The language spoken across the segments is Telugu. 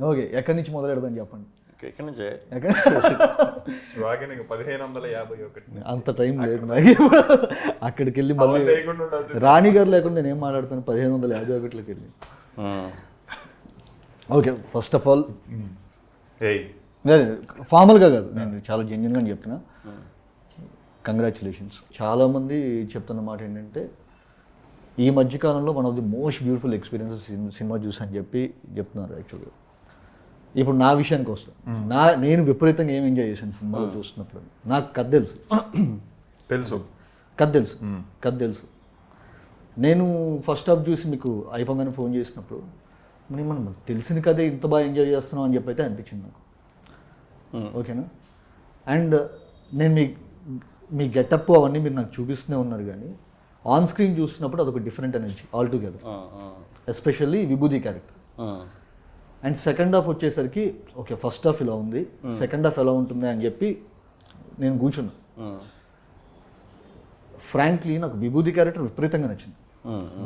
ఓకే, ఎక్కడి నుంచి మొదలు పెడదాం చెప్పండి. ఎక్కడి నుంచే స్వాగన్ 1551 అంత టైం లేదు నాకు. అక్కడికి వెళ్ళి మళ్ళీ రాణి గారు లేకుండా నేను ఏం మాట్లాడతాను 1551లోకి వెళ్ళి. ఓకే, ఫస్ట్ ఆఫ్ ఆల్ ఫార్మల్గా కాదు, నేను చాలా జెన్యున్గా చెప్తున్నా. కంగ్రాచులేషన్స్. చాలామంది చెప్తున్న మాట ఏంటంటే ఈ మధ్యకాలంలో one of the most beautiful experiences cinema చూసని చెప్పి చెప్తున్నారు. యాక్చువల్గా ఇప్పుడు నా విషయానికి వస్తాను. నేను విపరీతంగా ఏం ఎంజాయ్ చేశాను సినిమాలో చూస్తున్నప్పుడు. నాకు కథ తెలుసు. నేను ఫస్ట్ హాఫ్ చూసి మీకు అయిపోగానే ఫోన్ చేసినప్పుడు మనం తెలిసిన కథే ఇంత బాగా ఎంజాయ్ చేస్తున్నాం అని చెప్పి అయితే అనిపించింది నాకు. ఓకేనా? అండ్ నేను మీ గెటప్ అవన్నీ మీరు నాకు చూపిస్తూనే ఉన్నారు, కానీ ఆన్ స్క్రీన్ చూస్తున్నప్పుడు అదొక different energy all together, especially vibhuti character. And second half వచ్చేసరికి ఓకే ఫస్ట్ హాఫ్ ఇలా ఉంది, సెకండ్ హాఫ్ ఎలా ఉంటుంది అని చెప్పి నేను కూర్చున్నా. ఫ్రాంక్లీ నాకు విభూది క్యారెక్టర్ విపరీతంగా నచ్చింది.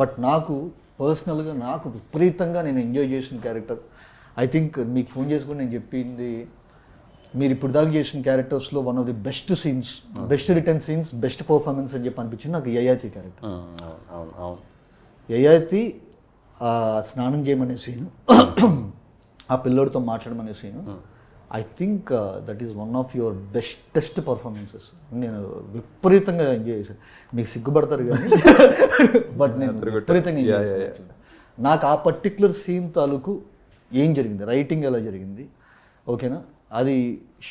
బట్ నాకు పర్సనల్గా నాకు విపరీతంగా నేను ఎంజాయ్ చేసిన క్యారెక్టర్, ఐ థింక్ మీకు ఫోన్ చేసుకుని నేను చెప్పింది, మీరు ఇప్పుడు దాకా చేసిన క్యారెక్టర్స్లో one of the best scenes, best return scenes, best performance అని చెప్పి అనిపించింది నాకు యయాతి క్యారెక్టర్. యయాతి స్నానం చేయమనే సీను, ఆ పిల్లోడితో మాట్లాడమనే scene, I think that is one of your bestest performances. నేను విపరీతంగా ఎంజాయ్ చేశాను. మీకు సిగ్గుపడతారు కానీ బట్ నేను విపరీతంగా ఎంజాయ్ చేశాను. నాకు ఆ పర్టిక్యులర్ సీన్ తాలూకు ఏం జరిగింది, రైటింగ్ ఎలా జరిగింది, ఓకేనా, అది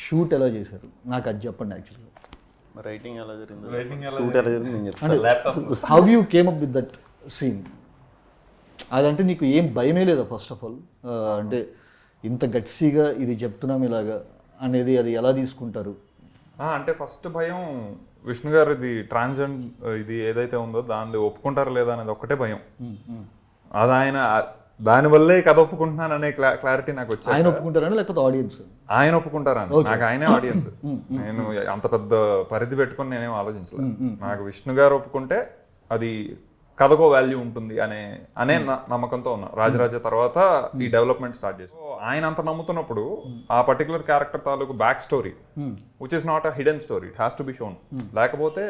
షూట్ ఎలా చేశారు నాకు అది చెప్పండి. యాక్చువల్గా రైటింగ్ ఎలా జరిగింది, how you came up with that scene? అదంటే నీకు ఏం భయమే లేదా ఫస్ట్ ఆఫ్ ఆల్? అంటే ఇంత గట్సీగా ఇది చెప్తున్నాం ఇలాగా అనేది అది ఎలా తీసుకుంటారు? అంటే ఫస్ట్ భయం విష్ణు గారు ఇది ట్రాన్స్జెండ్ ఇది ఏదైతే ఉందో దాన్ని ఒప్పుకుంటారా లేదా అనేది ఒక్కటే భయం. అది ఆయన దానివల్లే కథ ఒప్పుకుంటున్నాను అనే క్లారిటీ నాకు వచ్చింది. ఆయన ఒప్పుకుంటారని లేకపోతే ఆడియన్స్? ఆయన ఒప్పుకుంటారని. నాకు ఆయనే ఆడియన్స్. నేను అంత పెద్ద పరిధి పెట్టుకుని నేనేం ఆలోచించలేదు. నాకు విష్ణు గారు ఒప్పుకుంటే అది కథకో వాల్యూ ఉంటుంది అనే నమ్మకంతో ఉన్నా. రాజరాజ తర్వాత ఈ డెవలప్మెంట్ స్టార్ట్ చేసి ఆయన అంత నమ్ముతున్నప్పుడు ఆ పర్టికులర్ క్యారెక్టర్ తాలూకు back story which is not a hidden story, it has to be shown. లేకపోతే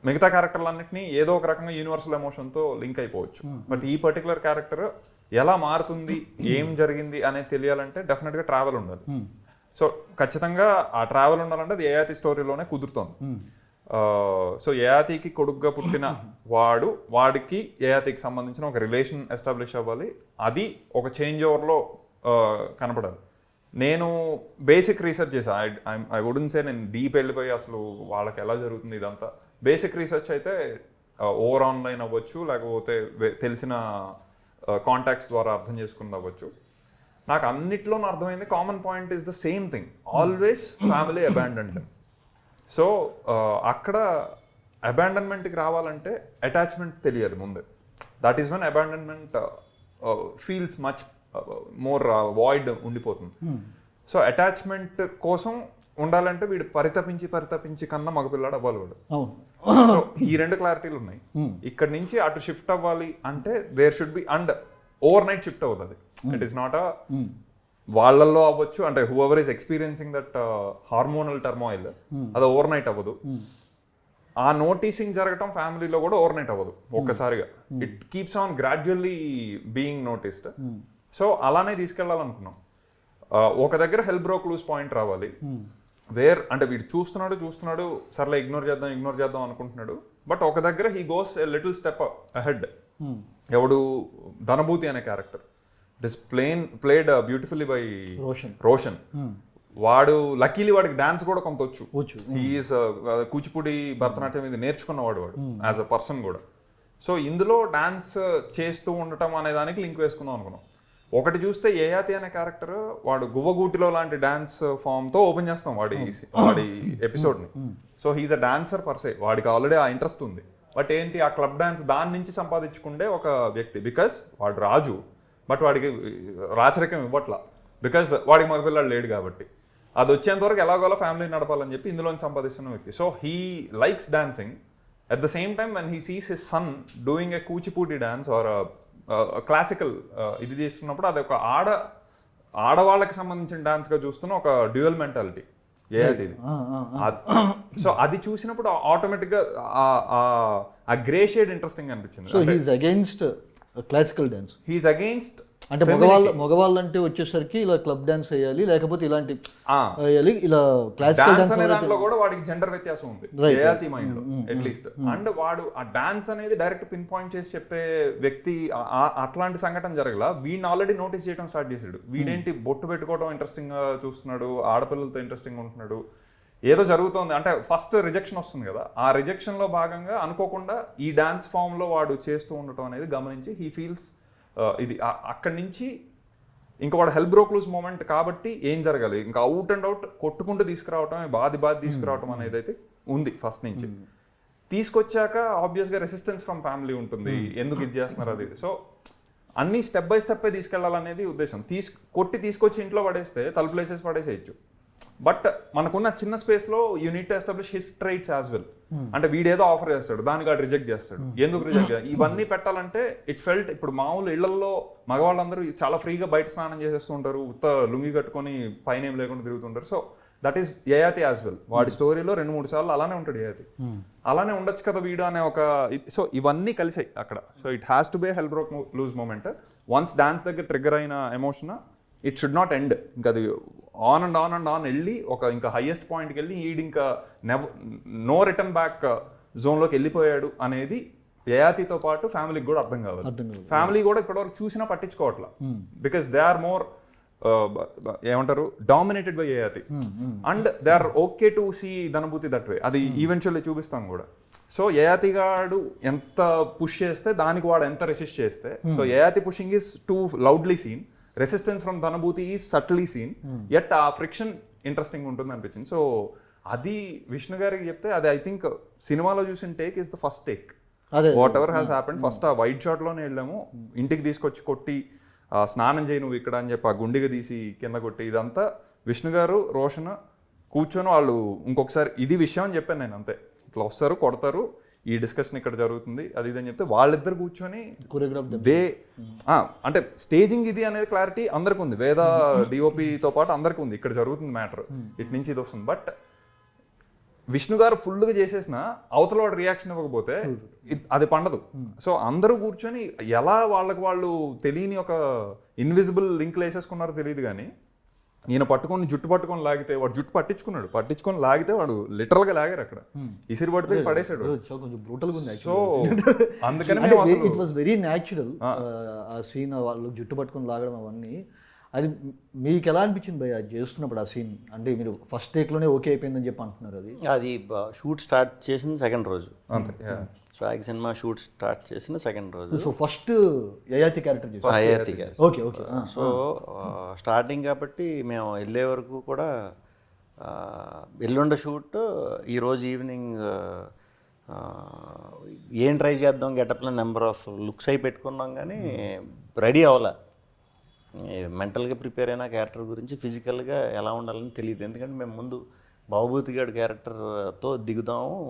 మిగతా క్యారెక్టర్లన్నింటినీ ఏదో ఒక రకంగా యూనివర్సల్ ఎమోషన్తో లింక్ అయిపోవచ్చు. బట్ ఈ పర్టికులర్ క్యారెక్టర్ ఎలా మారుతుంది, ఏం జరిగింది అనేది తెలియాలంటే డెఫినెట్గా ట్రావెల్ ఉండాలి. సో ఖచ్చితంగా ఆ ట్రావెల్ ఉండాలంటే అది యయాతి స్టోరీలోనే కుదురుతోంది. సో యయాతికి కొడుకుగా పుట్టిన వాడికి యయాతికి సంబంధించిన ఒక రిలేషన్ ఎస్టాబ్లిష్ అవ్వాలి. అది ఒక చేంజ్ ఓవర్లో కనపడాలి. నేను బేసిక్ రీసెర్చ్ చేశాను. ఐ వుడెంట్ సే నేను డీప్ వెళ్ళిపోయి అసలు వాళ్ళకి ఎలా జరుగుతుంది ఇదంతా. బేసిక్ రీసెర్చ్ అయితే ఓవర్ ఆన్లైన్ అవ్వచ్చు, లేకపోతే తెలిసిన కాంటాక్ట్స్ ద్వారా అర్థం చేసుకుని అవ్వచ్చు. నాకు అన్నిట్లోనూ అర్థమైంది common point is the same thing, always family abandoned. So అక్కడ అబాండన్మెంట్కి రావాలంటే అటాచ్మెంట్ తెలియాలి ముందే. That is when abandonment feels much more void ఉండిపోతుంది. సో అటాచ్మెంట్ కోసం ఉండాలంటే వీడు పరితపించి కన్నా మగపిల్లాడు అవ్వాలి వాడు. సో ఈ రెండు క్లారిటీలు ఉన్నాయి. ఇక్కడ నుంచి అటు షిఫ్ట్ అవ్వాలి అంటే there should be, and overnight shift అవుతుంది. ఇట్ ఈస్ నాట్ వాళ్ళల్లో అవ్వచ్చు, అంటే whoever is experiencing that hormonal turmoil, అది ఓవర్ నైట్ అవ్వదు. ఆ నోటీసింగ్ జరగటం ఫ్యామిలీలో కూడా ఓవర్ నైట్ అవ్వదు ఒక్కసారిగా. It keeps on gradually being noticed. So అలానే తీసుకెళ్లాలనుకున్నాం. ఒక దగ్గర హెల్ప్ బ్రోక్ లూస్ పాయింట్ రావాలి, వేర్ అంటే వీడు చూస్తున్నాడు సర్లే ఇగ్నోర్ చేద్దాం అనుకుంటున్నాడు. బట్ ఒక దగ్గర he goes a little step ahead. ఎవడు ధనభూతి అనే character, it is played beautifully by Roshan. వాడు లక్కీలీ వాడికి డాన్స్ కూడా కొంత వచ్చు. హీఈస్ కూచిపూడి భరతనాట్యం ఇది నేర్చుకున్నవాడు వాడు యాజ్ అ పర్సన్ కూడా. సో ఇందులో డాన్స్ చేస్తూ ఉండటం అనే దానికి లింక్ వేసుకుందాం అనుకున్నాం. ఒకటి చూస్తే యయాతి అనే క్యారెక్టర్ వాడు గువ్వగూటిలో లాంటి డాన్స్ ఫామ్తో ఓపెన్ చేస్తాం వాడి ఎపిసోడ్ని. So he's a dancer per se, వాడికి ఆల్రెడీ ఆ ఇంట్రెస్ట్ ఉంది. బట్ ఏంటి ఆ క్లబ్ డాన్స్ దాని నుంచి సంపాదించుకుండే ఒక వ్యక్తి. బికాస్ వాడు రాజు, బట్ వాడికి రాచరికం ఇవ్వట్లా, బికాస్ వాడికి మగపిల్లాడు లేడు కాబట్టి. అది వచ్చేంతవరకు ఎలాగోలా ఫ్యామిలీ నడపాలని చెప్పి ఇందులోని సంపాదిస్తున్న వ్యక్తి. So he likes dancing. At the same time when he sees his son doing a Kuchipudi dance or classical ఇది తీసుకున్నప్పుడు అది ఒక ఆడవాళ్ళకి సంబంధించిన డాన్స్ గా చూస్తున్న ఒక డ్యూయల్ మెంటాలిటీ ఏది. సో అది చూసినప్పుడు ఆటోమేటిక్ గా ఆ గ్రే షేడ్ ఇంట్రెస్టింగ్ అనిపించింది. So he's against classical dance. He's against అంటే మగవాళ్ళు అంటే వచ్చేసరికి ఇలా క్లబ్ డాన్స్ వేయాలి, లేకపోతే ఇలాంటి వేయాలి, ఇలా క్లాసికల్ డాన్స్ అనే దాంట్లో కూడా వాడికి జెండర్ వ్యత్యాసం ఉంది ఏఆతి మైండ్ లో అట్లీస్ట్. అండ్ వాడు ఆ డాన్స్ అనేది డైరెక్ట్ పిన్ పాయింట్ చేసి చెప్పే వ్యక్తి అట్లాంటి సంఘటన జరగల. వీడిని ఆల్రెడీ నోటీస్ చేయడం స్టార్ట్ చేసాడు. వీడేంటి బొట్టు పెట్టుకోవడం ఇంట్రెస్టింగ్ గా చూస్తున్నాడు, ఆడపిల్లలతో ఇంట్రెస్టింగ్ ఉంటున్నాడు, ఏదో జరుగుతోంది అంటే ఫస్ట్ రిజెక్షన్ వస్తుంది కదా, ఆ రిజెక్షన్ లో భాగంగా అనుకోకుండా ఈ డాన్స్ ఫామ్ లో వాడు చేస్తూ ఉండటం అనేది గమనించి హీ ఫీల్స్ ఇది అక్కడి నుంచి ఇంకా వాడు హెల్ప్ బ్రోక్ లూజ్ మూమెంట్ కాబట్టి ఏం జరగాలి, ఇంకా అవుట్ అండ్ అవుట్ కొట్టుకుంటూ తీసుకురావటం, బాధి తీసుకురావటం అనేది అయితే ఉంది ఫస్ట్ నుంచి. తీసుకొచ్చాక ఆబ్వియస్గా రెసిస్టెన్స్ ఫ్రమ్ ఫ్యామిలీ ఉంటుంది, ఎందుకు ఇది చేస్తున్నారు అది. సో అన్ని స్టెప్ బై స్టెప్ తీసుకెళ్లాలనేది ఉద్దేశం. కొట్టి తీసుకొచ్చి ఇంట్లో పడేస్తే తలుపులు వేసేసి పడేసేయచ్చు. బట్ మనకున్న చిన్న స్పేస్ లో you need to establish his traits as well. అంటే వీడేదో ఆఫర్ చేస్తాడు, దానికి వాడు రిజెక్ట్ చేస్తాడు, ఎందుకు రిజెక్ట్ చేయాలి, ఇవన్నీ పెట్టాలంటే ఇట్ ఫెల్ట్. ఇప్పుడు మామూలు ఇళ్లలో మగవాళ్ళందరూ చాలా ఫ్రీగా బయట స్నానం చేసేస్తూ ఉంటారు, ఉత్త లుంగి కట్టుకొని పైన ఏం లేకుండా తిరుగుతుంటారు. So that is Yayati as well. వాడి స్టోరీలో 2-3 సార్లు అలానే ఉంటాడు యయాతి. అలానే ఉండొచ్చు కదా వీడు అనే ఒక. సో ఇవన్నీ కలిసాయి అక్కడ. So it has to be help broke loose moment. Once dance దగ్గర ట్రిగ్గర్ అయిన emotion it should not end. ఇంకా అది ఆన్ అండ్ ఆన్ వెళ్ళి ఒక ఇంకా హైయెస్ట్ పాయింట్కి వెళ్ళి ఈడు ఇంకా నో రిటర్న్ బ్యాక్ జోన్లోకి వెళ్ళిపోయాడు అనేది యయాతితో పాటు ఫ్యామిలీకి కూడా అర్థం కావాలి. ఫ్యామిలీ కూడా ఇప్పటివరకు చూసినా పట్టించుకోవట్లా, బికాస్ దే ఆర్ మోర్ ఏమంటారు dominated by Yayati. And they are okay to see Dhanabhuti that way. అది ఈవెన్చువల్లీ చూపిస్తాం కూడా. సో యయాతి గాడు ఎంత పుష్ చేస్తే దానికి వాడు ఎంత రెసిస్ట్ చేస్తే, so Yayati pushing is too loudly seen, resistance from Dhanabhuti is subtly seen, at ఆ ఫ్రిక్షన్ ఇంట్రెస్టింగ్ ఉంటుంది అనిపించింది. సో అది విష్ణు గారికి చెప్తే అది ఐ థింక్ సినిమాలో చూసిన take is the first take. What ever has happened first ఆ వైట్ షాట్లోనే వెళ్ళాము, ఇంటికి తీసుకొచ్చి కొట్టి స్నానం చేయి నువ్వు ఇక్కడ అని చెప్పి ఆ గుండెగా తీసి కింద కొట్టి, ఇదంతా విష్ణు గారు రోషన్ కూర్చొని వాళ్ళు ఇంకొకసారి ఇది విషయం అని చెప్పాను నేను. అంతే, ఇట్లా వస్తారు కొడతారు, ఈ డిస్కషన్ ఇక్కడ జరుగుతుంది అది ఇది అని చెప్తే వాళ్ళిద్దరు కూర్చొని అంటే స్టేజింగ్ ఇది అనేది క్లారిటీ అందరికి ఉంది, వేద డిఓపితో పాటు అందరికి ఉంది, ఇక్కడ జరుగుతుంది మ్యాటర్, ఇటు నుంచి ఇది వస్తుంది. బట్ విష్ణు గారు ఫుల్గా చేసేసిన అవతల వాడు రియాక్షన్ ఇవ్వకపోతే అది పండదు. సో అందరూ కూర్చొని ఎలా వాళ్ళకి వాళ్ళు తెలియని ఒక ఇన్విజిబుల్ లింక్లు వేసేసుకున్నారో తెలియదు, కానీ ఈయన పట్టుకొని జుట్టు పట్టుకొని లాగితే వాడు జుట్టు పట్టించుకొని లాగితే వాడు లిటరల్ గా లాగారు అక్కడ, ఇసిరి పడితే పడేసాడు. సో అందుకని ఇట్ వాస్ వెరీ న్యాచురల్ ఆ సీన్, వాళ్ళు జుట్టు పట్టుకొని లాగడం అవన్నీ. అది మీకు ఎలా అనిపించింది భయ్ అది చేస్తున్నప్పుడు ఆ సీన్? అంటే మీరు ఫస్ట్ టేక్లోనే ఓకే అయిపోయిందని చెప్పి అంటున్నారు. అది షూట్ స్టార్ట్ చేసిన సెకండ్ రోజు అంతే. స్వాగ్ సినిమా షూట్ స్టార్ట్ చేసిన సెకండ్ రోజు. So first Yayati character Yayati garu. Okay okay. So starting కాబట్టి మేము వెళ్ళే వరకు కూడా ఎల్లుండ షూట్ ఈరోజు ఈవినింగ్ ఏం ట్రై చేద్దాం గెటప్లో నెంబర్ ఆఫ్ లుక్స్ అయి పెట్టుకున్నాం, కానీ రెడీ అవ్వాల. మెంటల్గా ప్రిపేర్ అయిన క్యారెక్టర్ గురించి ఫిజికల్గా ఎలా ఉండాలని తెలియదు. ఎందుకంటే మేము ముందు బాబుభూతి గారి క్యారెక్టర్తో దిగుదాము,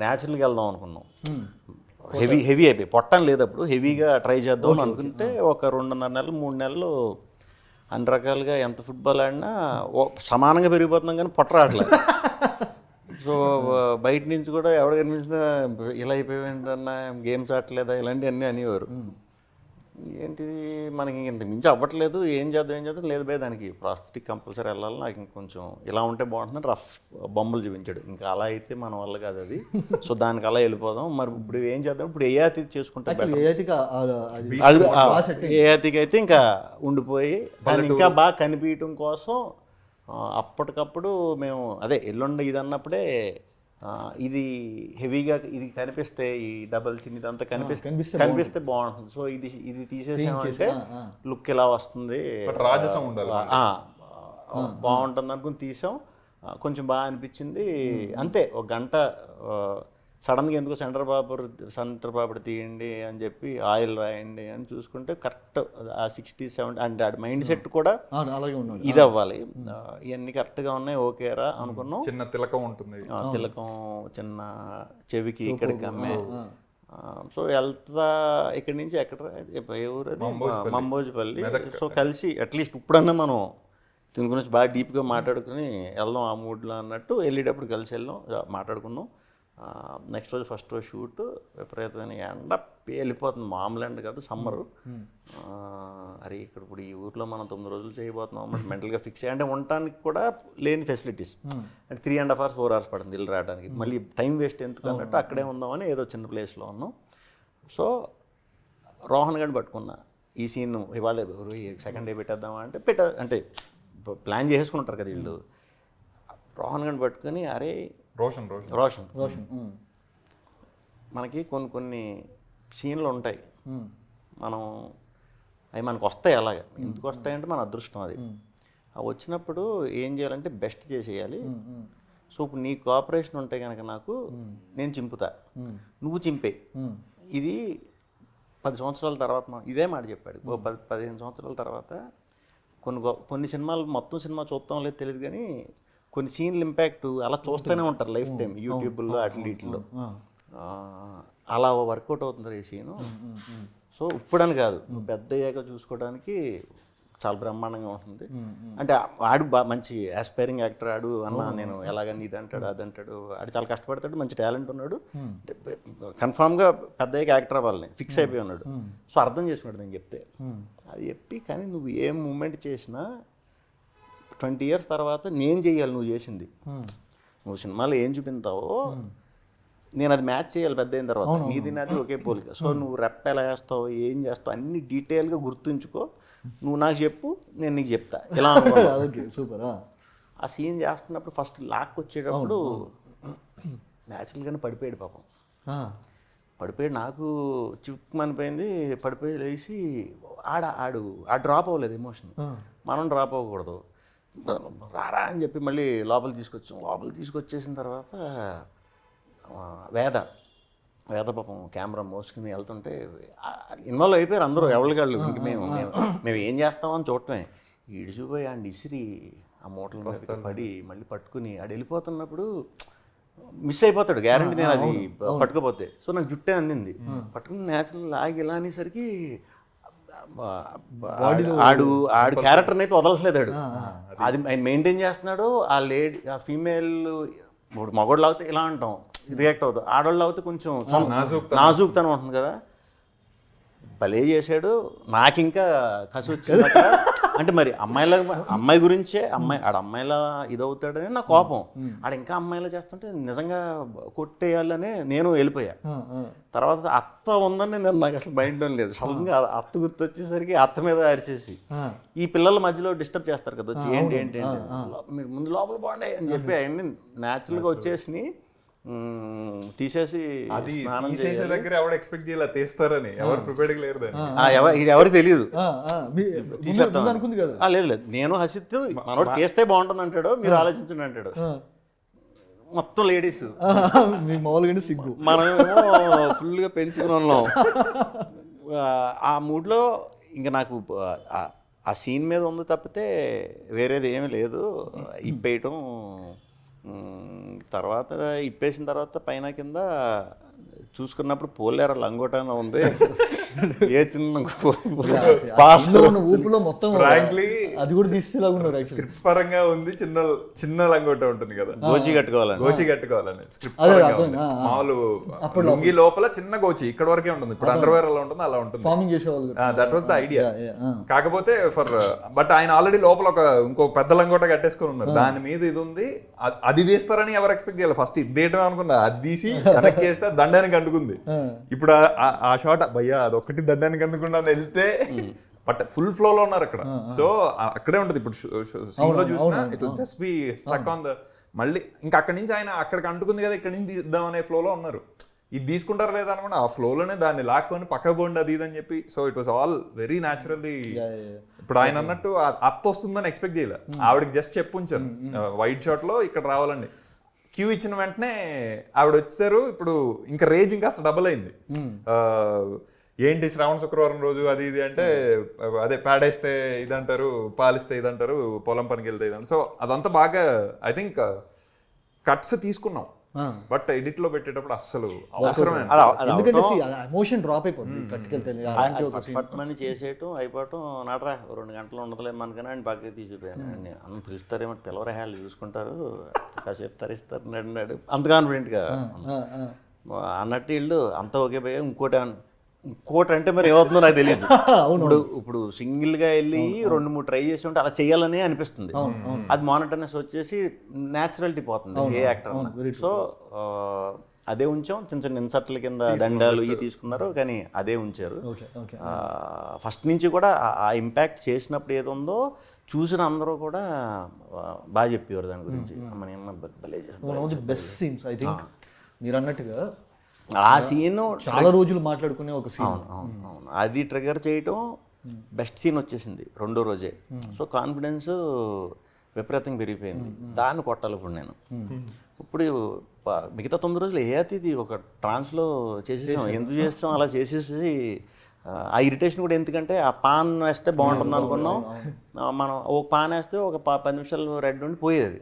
న్యాచురల్గా వెళ్దాం అనుకున్నాం. హెవీ అయిపోయి పొట్టం లేదు అప్పుడు, హెవీగా ట్రై చేద్దాం అనుకుంటే ఒక 2.5 నెలలు 3 నెలలు అన్ని రకాలుగా ఎంత ఫుట్బాల్ ఆడినా సమానంగా పెరిగిపోతున్నాం, కానీ పొట్ట రావట్లేదు. సో బయట నుంచి కూడా ఎవరు కనిపించినా ఇలా అయిపోయిందన్నా, గేమ్స్ ఆడలేదా ఇలాంటివన్నీ అనేవారు. ఏంటిది మనకి ఇంత మించి అవ్వట్లేదు, ఏం చేద్దాం లేదు భయ, దానికి ప్రాస్థెటిక్ కంపల్సరీ వెళ్ళాలి, నాకు ఇంకొంచెం ఇలా ఉంటే బాగుంటుందని రఫ్ బొమ్మలు చూపించాడు. ఇంకా అలా అయితే మన వల్ల కాదు అది, సో దానికి అలా వెళ్ళిపోదాం. మరి ఇప్పుడు ఏం చేద్దాం, ఇప్పుడు ఏయాతి చేసుకుంటే ఏయాతికి అయితే ఇంకా ఉండిపోయి దాన్ని ఇంకా బాగా కనిపించడం కోసం అప్పటికప్పుడు మేము అదే ఎల్లుండ ఇది అన్నప్పుడే ఇది హెవీగా ఇది కనిపిస్తే ఈ డబల్ చిన్ ఇదంతా కనిపిస్తే బాగుంటుంది. సో ఇది తీసేసామంటే లుక్ ఎలా వస్తుంది, బాగుంటుంది అనుకుని తీసాం. కొంచెం బాగా అనిపించింది అంతే. ఒక గంట సడన్గా ఎందుకో సెంటర్ పాపడి తీయండి అని చెప్పి ఆయిల్ రాయండి అని చూసుకుంటే కరెక్ట్ ఆ 60-70 అంటే మైండ్ సెట్ కూడా ఇది అవ్వాలి, ఇవన్నీ కరెక్ట్గా ఉన్నాయి ఓకేరా అనుకున్నాం. చిన్న తిలకం ఉంటుంది, తిలకం చిన్న చెవికి ఇక్కడికి అమ్మే సో వెళ్తా ఇక్కడి నుంచి ఎక్కడ ఏ ఊరు అది మంబోజిపల్లి. సో కలిసి అట్లీస్ట్ ఇప్పుడన్నా మనం దీని గురించి బాగా డీప్గా మాట్లాడుకుని వెళ్దాం ఆ మూడ్లో అన్నట్టు వెళ్ళేటప్పుడు కలిసి వెళ్ళాం, మాట్లాడుకున్నాం. నెక్స్ట్ రోజు ఫస్ట్ రోజు షూట్ విపరీతమైన ఎండ వెళ్ళిపోతుంది, మామూలు ఎండ కాదు, సమ్మరు. అరే ఇక్కడ ఇప్పుడు ఈ ఊర్లో మనం 9 రోజులు చేయబోతున్నాం అన్నమాట మెంటల్గా ఫిక్స్ అయ్యి, అంటే ఉండటానికి కూడా లేని ఫెసిలిటీస్, అంటే 3.5 hours 4 hours పడుతుంది ఇల్లు రావడానికి, మళ్ళీ టైం వేస్ట్ ఎందుకు అన్నట్టు అక్కడే ఉందామని ఏదో చిన్న ప్లేస్లో ఉన్నాం. సో రోహన్ గారిని పట్టుకున్నా, ఈ సీన్ ఇవాళ సెకండ్ డే పెట్టేద్దామా అంటే అంటే ప్లాన్ చేసుకుంటారు కదా వీళ్ళు. రోహన్ గారిని పట్టుకొని అరే రోషన్ మనకి కొన్ని సీన్లు ఉంటాయి, మనం అవి మనకు వస్తాయి. అలాగే ఎందుకు వస్తాయంటే మన అదృష్టం అది. అవి వచ్చినప్పుడు ఏం చేయాలంటే బెస్ట్ చేసేయాలి. సో ఇప్పుడు నీ కోఆపరేషన్ ఉంటే కనుక నాకు నేను చింపుతా, నువ్వు చింపే. ఇది 10 సంవత్సరాల తర్వాత ఇదే మాట చెప్పాడు. 15 సంవత్సరాల తర్వాత కొన్ని సినిమాలు, మొత్తం సినిమా చూస్తాం లేదు తెలియదు కానీ కొన్ని సీన్లు ఇంపాక్ట్ అలా చూస్తూనే ఉంటారు లైఫ్ టైం, యూట్యూబ్లో అట్లీట్లో. అలా వర్కౌట్ అవుతుంది ఈ సీను. సో ఇప్పుడని కాదు, నువ్వు పెద్ద అయ్యాక చూసుకోవడానికి చాలా బ్రహ్మాండంగా ఉంటుంది. అంటే ఆడు మంచి ఆస్పైరింగ్ యాక్టర్, ఆడు అన్న నేను ఎలాగని ఇది అంటాడు అది అంటాడు, ఆడు చాలా కష్టపడతాడు, మంచి టాలెంట్ ఉన్నాడు, కన్ఫామ్గా పెద్ద అయ్యాక యాక్టర్ అవ్వాలని ఫిక్స్ అయిపోయి ఉన్నాడు. సో అర్థం చేసుకున్నాడు నేను చెప్తే, అది చెప్పి. కానీ నువ్వు ఏ మూమెంట్ చేసినా 20 years తర్వాత నేను చెయ్యాలి నువ్వు చేసింది. నువ్వు సినిమాలో ఏం చూపించావో నేను అది మ్యాచ్ చేయాలి పెద్ద అయిన తర్వాత, నీది నాది ఒకే పోలిక. సో నువ్వు రెప్ ఎలా వేస్తావు, ఏం చేస్తావు అన్ని డీటెయిల్గా గుర్తుంచుకో, నువ్వు నాకు చెప్పు, నేను నీకు చెప్తా ఇలా. సూపర్. ఆ సీన్ చేస్తున్నప్పుడు ఫస్ట్ లాక్ వచ్చేటప్పుడు న్యాచురల్గానే పడిపోయాడు పాపం. పడిపోయాడు, నాకు చిక్కుమనిపోయింది. పడిపోయి లేచి ఆడు డ్రాప్ అవ్వలేదు ఎమోషన్, మనం డ్రాప్ అవ్వకూడదు, రారా అని చెప్పి మళ్ళీ లోపలికి తీసుకొచ్చాం. లోపలికి తీసుకొచ్చేసిన తర్వాత వేద పాపం కెమెరా మోసుకుని వెళ్తుంటే ఇన్వాల్వ్ అయిపోయారు అందరూ, ఎవరికాళ్ళు. ఇంక మేము ఏం చేస్తామని చూడటమే. ఇడిచిపోయి అండ్ ఇసిరి ఆ మూటల మీద పడి మళ్ళీ పట్టుకుని ఆడు వెళ్ళిపోతున్నప్పుడు మిస్ అయిపోతాడు గ్యారంటీ, నేను అది పట్టుకోపోతే. సో నాకు జుట్టే అందింది, పట్టుకుని న్యాచురల్ లాగి ఇలా అనేసరికి ఆడు క్యారెక్టర్ని అయితే వదలట్లేదు. అది మెయింటైన్ చేస్తున్నాడు. ఆ ఫీమేల్ మగోళ్ళు అవుతే ఇలా అంటాం రియాక్ట్ అవుతాం, ఆడవాళ్ళు అవుతే కొంచెం నాజూక్తనం ఉంటుంది కదా. భలే చేశాడు. నాకు ఇంకా కసి వచ్చింది అక్కడ. అంటే మరి అమ్మాయి గురించే అమ్మాయిలా ఇదవుతాడని నా కోపం. ఆడ ఇంకా అమ్మాయిలా చేస్తుంటే నిజంగా కొట్టేయాలనే నేను వెళ్ళిపోయా. తర్వాత అత్త ఉందని నాకు అసలు మైండ్లో లేదు. సడన్గా అత్త గుర్తొచ్చేసరికి అత్త మీద అరిచేసి ఈ పిల్లల మధ్యలో డిస్టర్బ్ చేస్తారు కదా వచ్చి, ఏంటి ఏంటి ఏంటి మీరు ముందు లోపల బాగుండే అని చెప్పి అవన్నీ న్యాచురల్గా వచ్చేసి తీసేసి దగ్గర ఎవరు ఎక్స్పెక్ట్ చేయాలి తీస్తారని, ఎవరు ప్రిపేర్డ్ లేరు, ఎవరు తెలియదు. లేదు లేదు, నేను హసిత్ మనోడు తీస్తే బాగుంటుంది అంటాడు, మీరు ఆలోచించండి అంటాడు. మొత్తం లేడీస్, మనమేమో ఫుల్గా పెంచుకుని ఉన్నాం. ఆ మూడ్లో ఇంకా నాకు ఆ సీన్ మీద ఉంది తప్పితే వేరేది ఏమీ లేదు. ఇప్పేయటం, తర్వాత ఇప్పేసిన తర్వాత పైన కింద చూసుకున్నప్పుడు పోలేరా లంగోటాన ఉంది, ఏ చిన్న ఊపులో మొత్తం అది కూడా తీసుకున్నారు. స్క్రిప్ట్ పరంగా ఉంది, చిన్న లంగోట ఉంటుంది కదా, గోచి కట్టుకోవాలని స్క్రిప్ట్ మామూలు లుంగి లోపల చిన్న గోచి ఇక్కడ వరకే ఉంటుంది. ఇప్పుడు అండర్వేర్ అలా ఉంటుంది, అలా ఉంటుంది. That was the idea. కాకపోతే బట్ ఆయన ఆల్రెడీ లోపల ఇంకో పెద్ద లంగోట కట్టేసుకుని ఉన్నారు, దాని మీద ఇది ఉంది. అది తీస్తారని ఎవరు ఎక్స్పెక్ట్ చేయాలి? ఫస్ట్ ఇది తీయటం అనుకున్నా, అది తీసి వెనక్కి వేస్తే దండానికి అంటుకుంది. ఇప్పుడు ఆ షాట్ భయ్యా అదొక్కటి దండానికి అందుకుండా వెళ్తే, బట్ ఫుల్ ఫ్లో లో ఉన్నారు అక్కడ. సో అక్కడే ఉంటుంది. ఇప్పుడు సీన్ లో చూసినా it will just be stuck on the, మళ్ళీ ఇంకా అక్కడి నుంచి ఆయన అక్కడికి అంటుకుంది కదా, ఇక్కడి నుంచి తీద్దాం అనే ఫ్లోలో ఉన్నారు. ఇది తీసుకుంటారు లేదా అనమాట, ఆ ఫ్లోలోనే దాన్ని లాక్కొని పక్క పోండి అది ఇది అని చెప్పి. So it was all very naturally. ఇప్పుడు ఆయన అన్నట్టు అత్త వస్తుందని ఎక్స్పెక్ట్ చేయలే, ఆవిడకి జస్ట్ చెప్పు ఉంచారు వైట్ షాట్ లో ఇక్కడ రావాలండి. క్యూ ఇచ్చిన వెంటనే ఆవిడ వచ్చేసారు. ఇప్పుడు ఇంకా రేజ్ ఇంకా అసలు డబుల్ అయింది. ఏంటి శ్రావణ శుక్రవారం రోజు అది ఇది అంటే, అదే పేడేస్తే ఇదంటారు, పాలిస్తే ఇదంటారు, పొలం పనికి వెళ్తే ఇదంటారు. సో అదంతా బాగా ఐ థింక్ కట్స్ తీసుకున్నాం. బట్ ఎడిట్ లో పెట్టేటప్పుడు అస్సలు అవసరమే ఎందుకంటే ఎమోషన్ డ్రాప్ అయిపోతుంది కట్టుకెళ్తే ఫట్ మనీ చేసేయటం అయిపోవటం నాటరా 2 గంటలు ఉండదులే మనకని ఆయన పక్కకి తీసిపోయాను అన్న పిలుస్తారేమో పిలవరే హ్యాండ్ చూసుకుంటారు కాసేపు తరిస్తారు నడినాడు అంత కాన్ఫిడెంట్గా అన్నట్టు వీళ్ళు అంతా ఓకే పోయా ఇంకోటి అంటే మరి ఏమవుతుందో నాకు తెలియదు ఇప్పుడు సింగిల్గా వెళ్ళి 2-3 ట్రై చేసి ఉంటే అలా చేయాలని అనిపిస్తుంది అది మానిటర్నెస్ వచ్చేసి న్యాచురాలిటీ పోతుంది ఏ యాక్టర్ సో అదే ఉంచాం చిన్న చిన్న ఇన్సర్ట్ల కింద దండాలు ఇవి తీసుకున్నారు కానీ అదే ఉంచారు ఫస్ట్ నుంచి కూడా ఆ ఇంపాక్ట్ చేసినప్పుడు ఏదో ఉందో చూసిన అందరూ కూడా బాగా చెప్పేవారు దాని గురించి బెస్ట్ సీన్స్ ఐ థింక్ మీరు అన్నట్టుగా ఆ సీన్ చాలా రోజులు మాట్లాడుకునే ఒక సీన్ అవును అది ట్రిగర్ చేయటం బెస్ట్ సీన్ వచ్చేసింది 2వ రోజే సో కాన్ఫిడెన్స్ విపరీతంగా పెరిగిపోయింది దాన్ని కొట్టాలి ఇప్పుడు నేను ఇప్పుడు మిగతా 9 రోజులు ఏ అతిథి ఒక ట్రాన్స్లో చేసేసాం ఎందుకు చేస్తాం అలా చేసేసి ఆ ఇరిటేషన్ కూడా ఎందుకంటే ఆ పాన్ వేస్తే బాగుంటుంది అనుకున్నాం మనం ఒక పాన్ వేస్తే ఒక 10 నిమిషాలు రెడ్ ఉండి పోయేది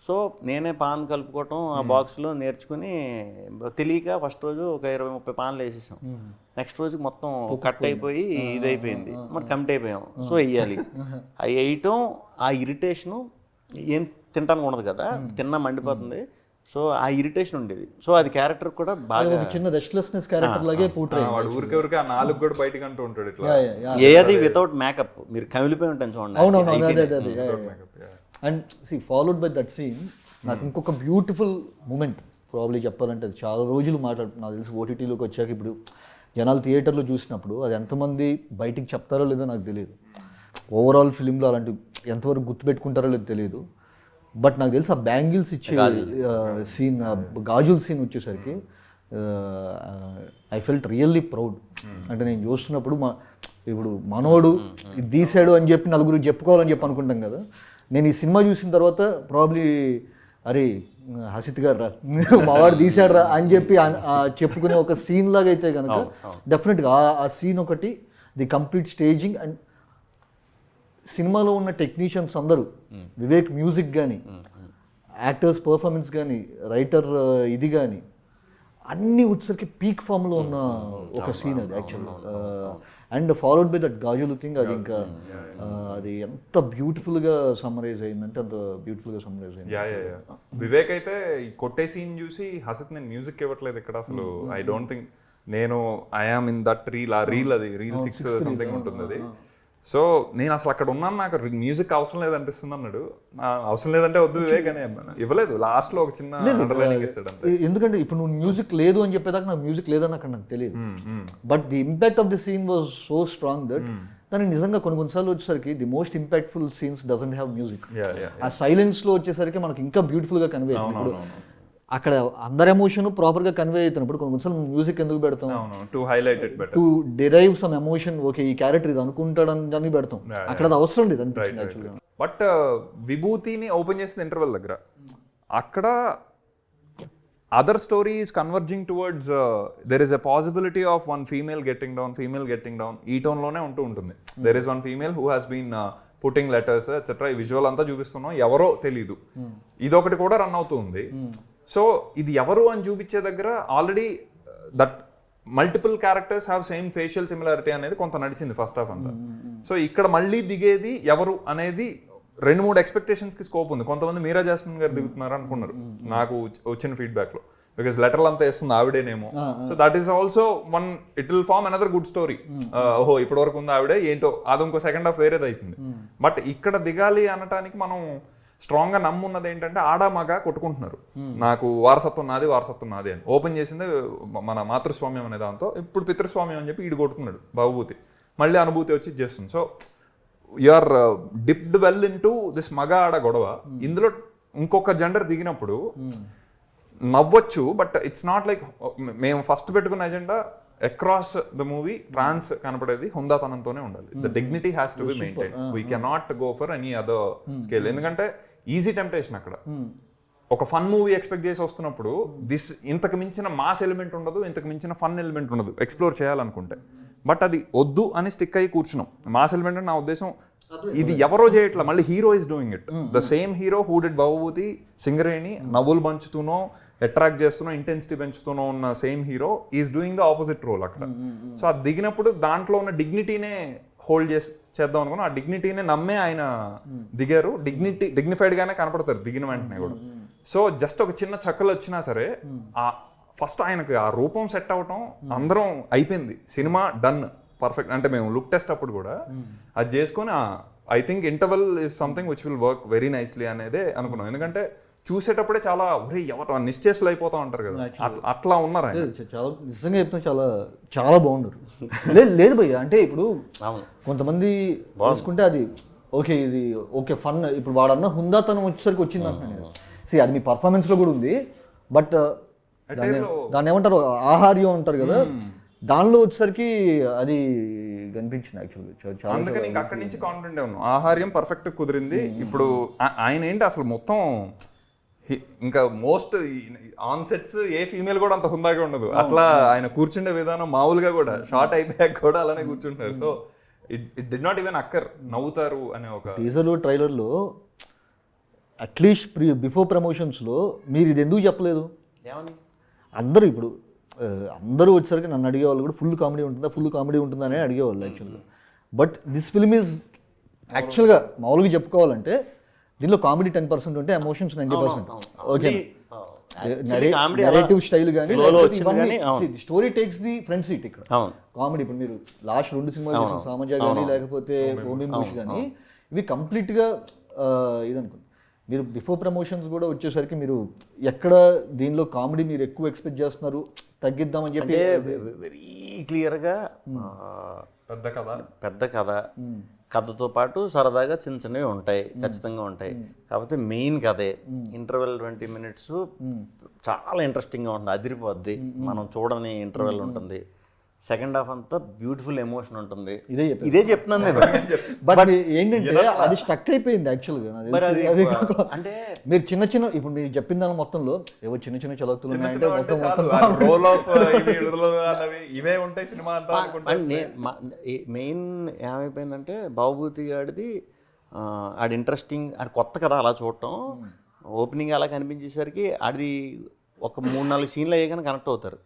సో నేనే పాన్ కలుపుకోవటం ఆ బాక్స్లో నేర్చుకుని తెలియక ఫస్ట్ రోజు ఒక 20-30 పాన్లు వేసేసాం నెక్స్ట్ రోజు మొత్తం కట్ అయిపోయి ఇదైపోయింది మరి కమిట్ అయిపోయాం సో వేయాలి అవి వేయటం ఆ ఇరిటేషను ఏం తింటానికి ఉండదు కదా తిన్నా మండిపోతుంది సో ఆ ఇరిటేషన్ ఉండేది సో అది క్యారెక్టర్ కూడా బాగా చిన్న రెస్ట్లెస్నెస్ క్యారెక్టర్ లాగే ఊరికే ఆ 4 కూడా బయటకు అంటూ ఉంటాడు ఇట్లా ఏది వితౌట్ మేకప్ మీరు కమిలిపోయి ఉంటాను చూడండి and followed by that scene నాకు ఇంకొక బ్యూటిఫుల్ మూమెంట్ ప్రాబ్లీ చెప్పాలంటే అది చాలా రోజులు నాకు తెలిసి ఓటీటీలోకి వచ్చాక ఇప్పుడు జనాలు థియేటర్లో చూసినప్పుడు అది ఎంతమంది బయటికి చెప్తారో లేదో నాకు తెలియదు ఓవరాల్ ఫిలింలో అలాంటి ఎంతవరకు గుర్తుపెట్టుకుంటారో లేదో తెలియదు బట్ నాకు తెలిసి ఆ బ్యాంగిల్స్ ఇచ్చే సీన్ గాజుల సీన్ వచ్చేసరికి ఐ ఫెల్ట్ రియల్లీ ప్రౌడ్ అంటే నేను చూస్తున్నప్పుడు ఇప్పుడు మనోడు ఇది తీసాడు అని చెప్పి నలుగురు చెప్పుకోవాలని చెప్పి అనుకుంటాం కదా నేను ఈ సినిమా చూసిన తర్వాత ప్రాబ్లీ అరే హసిత్ గారు రా మావాడు తీసాడు రా అని చెప్పి చెప్పుకునే ఒక సీన్ లాగా అయితే కనుక డెఫినెట్గా ఆ సీన్ ఒకటి ది కంప్లీట్ స్టేజింగ్ అండ్ సినిమాలో ఉన్న టెక్నీషియన్స్ అందరూ వివేక్ మ్యూజిక్ కానీ యాక్టర్స్ పర్ఫార్మెన్స్ కానీ రైటర్ ఇది కానీ అన్నీ వచ్చేసరికి పీక్ ఫామ్లో ఉన్న ఒక సీన్ అది యాక్చువల్గా అండ్ ఫాలోడ్ బై దట్ గాజులు థింగ్ అది ఇంకా అది ఎంత బ్యూటిఫుల్గా సమ్మరైజ్ అయిందంటే అంత బ్యూటిఫుల్గా సమ్మరైజ్ అయింది వివేక్ అయితే ఈ కొట్టే సీన్ చూసి హసిత్ నేను మ్యూజిక్ ఇవ్వట్లేదు ఇక్కడ అసలు ఐ డోంట్ థింక్ నేను ఐఆమ్ ఇన్ దట్ రీల్ అది రీల్ 6 సంథింగ్ ఉంటుంది అది సో నేను అసలు అక్కడ ఉన్నాను నాకు మ్యూజిక్ అవసరం లేదనిపిస్తుంది అన్నాడు అవసరం లేదంటే వద్దు వివేక్ అని ఇవ్వలేదు లాస్ట్ లో ఒక చిన్న అండర్లైనింగ్ ఇస్తాడు అంతే ఎందుకంటే ఇప్పుడు నువ్వు మ్యూజిక్ లేదు అని చెప్పేదాకా నాకు మ్యూజిక్ లేదని అక్కడ నాకు తెలియదు but the impact of the scene was so strong that కానీ నిజంగా కొన్నిసార్లు వచ్చేసరికి the most impactful scenes doesn't have music ఆ సైలెన్స్ లో వచ్చేసరికి మనకి ఇంకా బ్యూటిఫుల్ గా కన్వే అవుతుంది అక్కడ అందరి ఎమోషన్ ప్రాపర్ గా కన్వే అవుతున్నప్పుడు కొన్నిసార్లు మ్యూజిక్ ఎందుకు పెడతాం to derive some emotion okay ఈ క్యారెక్టర్ ఇది అనుకుంటాడని పెడతాం అక్కడ అది అవసరం లేదు అనిపించింది యాక్చువల్గా బట్ విభూతిని ఓపెన్ చేసిన ఇంటర్వెల్ దగ్గర అక్కడ other story is converging towards there is a possibility of one female getting down ఈ టోన్లోనే ఉంటుంది there is one female who has been putting letters etcetera ఈ విజువల్ అంతా చూపిస్తున్నాం ఎవరో తెలీదు ఇదొకటి కూడా రన్ అవుతూ ఉంది సో ఇది ఎవరు అని చూపించే దగ్గర already that multiple characters have same facial similarity అనేది కొంత నడిచింది ఫస్ట్ హాఫ్ అంతా సో ఇక్కడ మళ్ళీ దిగేది ఎవరు అనేది 2-3 ఎక్స్పెక్టేషన్స్కి స్కోప్ ఉంది కొంతమంది మీరా జాస్మిన్ గారు దిగుతున్నారు అనుకున్నారు నాకు వచ్చిన ఫీడ్బ్యాక్లో బికాస్ లెటర్లు అంతా వేస్తుంది ఆవిడేనేమో so that is also one it will form another good story ఓహో ఇప్పటి వరకు ఉంది ఆవిడే ఏంటో అది ఇంకో సెకండ్ హాఫ్ వేరేది అవుతుంది బట్ ఇక్కడ దిగాలి అనటానికి మనం స్ట్రాంగ్గా నమ్మున్నది ఏంటంటే ఆడ మగ కొట్టుకుంటున్నారు నాకు వారసత్వం నాది అని ఓపెన్ చేసింది మన మాతృస్వామ్యం అనే దాంతో ఇప్పుడు పితృస్వామ్యం అని చెప్పి ఈడు కొట్టుకున్నాడు బాబుభూతి మళ్ళీ అనుభూతి వచ్చి చేస్తుంది so you are dipped well into this మగ ఆడ గొడవ ఇందులో ఇంకొక జెండర్ దిగినప్పుడు నవ్వచ్చు బట్ ఇట్స్ నాట్ లైక్ మేము ఫస్ట్ పెట్టుకున్న agenda across the movie trans కనపడేది హుందాతనంతోనే ఉండాలి the dignity has to be maintain we cannot go for any other scale ఎందుకంటే ఈజీ టెంప్టేషన్ అక్కడ ఒక ఫన్ మూవీ ఎక్స్పెక్ట్ చేసి వస్తున్నప్పుడు ఇంతకు మించిన మాస్ ఎలిమెంట్ ఉండదు ఇంతకు మించిన ఫన్ ఎలిమెంట్ ఉండదు ఎక్స్ప్లోర్ చేయాలనుకుంటే బట్ అది వద్దు అని స్టిక్ అయ్యి కూర్చున్నాం మాస్ ఎలిమెంట్ అని నా ఉద్దేశం ఇది ఎవరో చేయట్లా మళ్ళీ hero is doing it the same hero who did బాబుభూతి సింగరేణి నవ్వులు పంచుతూనో అట్రాక్ట్ చేస్తున్నా ఇంటెన్సిటీ పెంచుతూనో ఉన్న same hero is doing the opposite role అక్కడ. సో అది దిగినప్పుడు దాంట్లో ఉన్న డిగ్నిటీనే హోల్డ్ చేద్దాం అనుకున్నా, ఆ డిగ్నిటీనే నమ్మే ఆయన దిగారు. డిగ్నిఫైడ్గానే కనపడతారు దిగిన వెంటనే కూడా. సో జస్ట్ ఒక చిన్న చక్కలు వచ్చినా సరే ఫస్ట్ ఆయనకు ఆ రూపం సెట్ అవటం అందరం అయిపోయింది, సినిమా డన్ పర్ఫెక్ట్. అంటే మేము లుక్ టెస్ట్ అప్పుడు కూడా అది చేసుకొని I think interval is something which will work very nicely అనేదే అనుకున్నాం. ఎందుకంటే చూసేటప్పుడే చాలా ఒరే ఎవరు నిశ్చేష్లు అయిపోతా ఉంటారు కదా, అట్లా ఉన్నారు ఆయన. చాలా నిజంగా చెప్తున్నా, చాలా చాలా బాగున్నారు. లేదు భయ్య, అంటే ఇప్పుడు కొంతమంది చూసుకుంటే అది ఓకే, ఇది ఓకే ఫన్. ఇప్పుడు వాడన్న హుందాతనం వచ్చేసరికి వచ్చింది అంటున్నాను. అది మీ పర్ఫార్మెన్స్లో కూడా ఉంది, బట్ దాన్ని ఏమంటారు ఆహార్యం అంటారు కదా, దానిలో వచ్చేసరికి అది కనిపించింది యాక్చువల్గా. అందుకని ఇంకా అక్కడి నుంచి కాన్ఫిడెంట్ ఉన్నాం, ఆహార్యం పర్ఫెక్ట్ కుదిరింది. ఇప్పుడు ఆయన ఏంటి అసలు మొత్తం ఇంకా most on sets A female కూడా అంత హుందాగా ఉండదు. అట్లా ఆయన కూర్చుండే విధానం మామూలుగా కూడా షార్ట్ అయిపోయాక కూడా అలానే కూర్చుంటారు. So it did not even occur, నవ్వుతారు అనే ఒక టీజర్ ట్రైలర్లో అట్లీస్ట్ బిఫోర్ ప్రమోషన్స్లో మీరు ఇది ఎందుకు చెప్పలేదు? అందరూ ఇప్పుడు అందరూ వచ్చేసరికి నన్ను అడిగేవాళ్ళు కూడా ఫుల్ కామెడీ ఉంటుందా అని అడిగేవాళ్ళు యాక్చువల్గా. బట్ దిస్ ఫిల్మ్ ఈజ్ యాక్చువల్గా మామూలుగా చెప్పుకోవాలంటే దీనిలో కామెడీ 10% ఉంటే ఎమోషన్స్ 90%. ఓకే, నెరేటివ్ స్టైల్ కానీ story takes the front seat. ఇక్కడ కామెడీ ఇప్పుడు మీరు లాస్ట్ 2 సినిమాలు చూసిన సామాజ కానీ లేకపోతే ఓమిన్ బుష్ కానీ ఇవి కంప్లీట్గా ఇదనుకోండి. మీరు బిఫోర్ ప్రమోషన్స్ కూడా వచ్చేసరికి మీరు ఎక్కడ దీనిలో కామెడీ మీరు ఎక్కువ ఎక్స్పెక్ట్ చేస్తున్నారు, తగ్గిద్దామని చెప్పి వెరీ క్లియర్గా పెద్ద కథతో పాటు సరదాగా చిన్న చిన్నవి ఉంటాయి, ఖచ్చితంగా ఉంటాయి. కాకపోతే మెయిన్ కథే ఇంటర్వెల్ 20 minutes చాలా ఇంట్రెస్టింగ్గా ఉంటుంది, అదిరిపోద్ది. మనం చూడని ఇంటర్వెల్ ఉంటుంది. సెకండ్ హాఫ్ అంతా బ్యూటిఫుల్ ఎమోషన్ ఉంటుంది. ఇదే చెప్తున్నాను నేను. బట్ ఏంటంటే అది స్టక్ అయిపోయింది యాక్చువల్గా. అంటే మీరు చిన్న ఇప్పుడు మీరు చెప్పిన దాని మొత్తంలో ఏవో చిన్న చదువుతులు మెయిన్ ఏమైపోయిందంటే బాబుతి గాడిది ఆడి ఇంట్రెస్టింగ్, ఆడి కొత్త కదా అలా చూడటం. ఓపెనింగ్ అలా కనిపించేసరికి ఆడిది ఒక 3-4 సీన్లు అయ్యే కానీ కనెక్ట్ అవుతారు.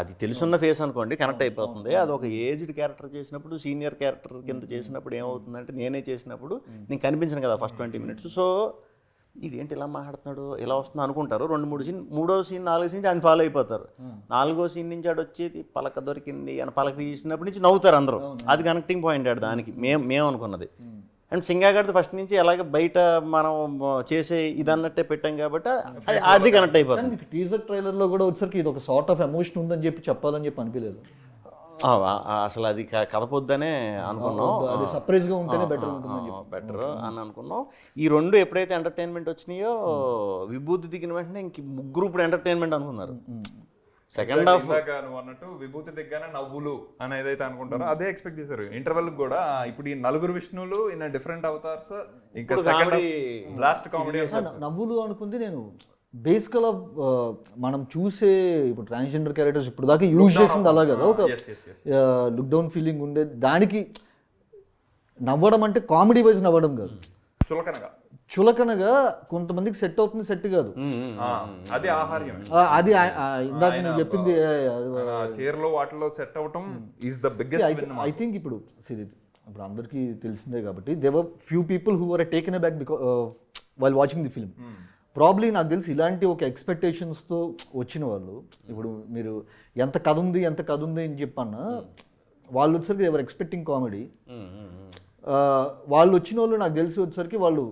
అది తెలుసున్న ఫేస్ అనుకోండి, కనెక్ట్ అయిపోతుంది. అది ఒక ఏజ్డ్ క్యారెక్టర్ చేసినప్పుడు, సీనియర్ క్యారెక్టర్ కింద చేసినప్పుడు ఏమవుతుందంటే, నేనే చేసినప్పుడు నేను కనిపించను కదా ఫస్ట్ 20 minutes. సో ఇదేంటి ఇలా మాట్లాడుతున్నాడు, ఇలా వస్తుంది అనుకుంటారు. 2-3 సీన్, 3వ సీన్ 4 సీన్ ఆయన ఫాలో అయిపోతారు. 4వ సీన్ నుంచి ఆడు వచ్చేది పలక దొరికింది అని పలక తీసినప్పటి నుంచి నవ్వుతారు అందరూ. అది కనెక్టింగ్ పాయింట్ ఆడు దానికి మేము అనుకున్నది. అండ్ సింగాగడ్ది ఫస్ట్ నుంచి అలాగే బయట మనం చేసే ఇదన్నట్టే పెట్టాం కాబట్టి అది కనెక్ట్ అయిపోతుంది. టీజర్ ట్రైలర్లో కూడా వచ్చరికి ఇది ఒక సార్ట్ ఆఫ్ ఎమోషన్ ఉందని చెప్పాలని అనిపించలేదు అసలు. అది కథపోద్దనే అనుకున్నాం, అది సర్ప్రైజ్గా ఉంటేనే బెటర్ అని అనుకున్నాం. ఈ 2 ఎప్పుడైతే ఎంటర్టైన్మెంట్ వచ్చినాయో, విభూతి దిగిన వెంటనే ఇంక ముగ్గురు ఇప్పుడు ఎంటర్టైన్మెంట్ అనుకున్నారు. సెకండ్ హాఫ్ నువ్వు అన్నట్టు విభూతి దిగ్గానే నవ్వులు అని ఏదైతే అనుకుంటారో అదే ఎక్స్పెక్ట్ చేశారు. ఇంటర్వెల్ కూడా ఇప్పుడు ఈ 4 విష్ణువులు ఇన్ డిఫరెంట్ అవతార్స్, ఇంకా బ్లాస్ట్ కామెడీ నవ్వులు అనుకుంది. నేను బేసికల్ మనం చూసే ఇప్పుడు ట్రాన్స్జెండర్ క్యారెక్టర్స్ ఇప్పుడు దాకా యూజ్ చేసింది అలా కదా, ఒక లుక్ డౌన్ ఫీలింగ్ ఉండే దానికి నవ్వడం అంటే కామెడీ వైజ్ నవ్వడం కాదు, చులకనగా కొంతమందికి సెట్ అవుతుంది, సెట్ కాదు. అది ఆహార్యం, అది ఇందాక నేను చెప్పింది చీరలో వాటిలో సెట్ అవటం is the biggest. I think ఇప్పుడు అందరికీ తెలిసిందే కాబట్టి there few people who are taken back while watching the film. Probably నాకు తెలిసి ఇలాంటి ఒక ఎక్స్పెక్టేషన్స్తో వచ్చిన వాళ్ళు, ఇప్పుడు మీరు ఎంత కథ ఉంది అని చెప్పన్నా, వాళ్ళు వచ్చేసరికి ఎవరు ఎక్స్పెక్టింగ్ కామెడీ. వాళ్ళు వచ్చిన వాళ్ళు నాకు తెలిసి వచ్చేసరికి వాళ్ళు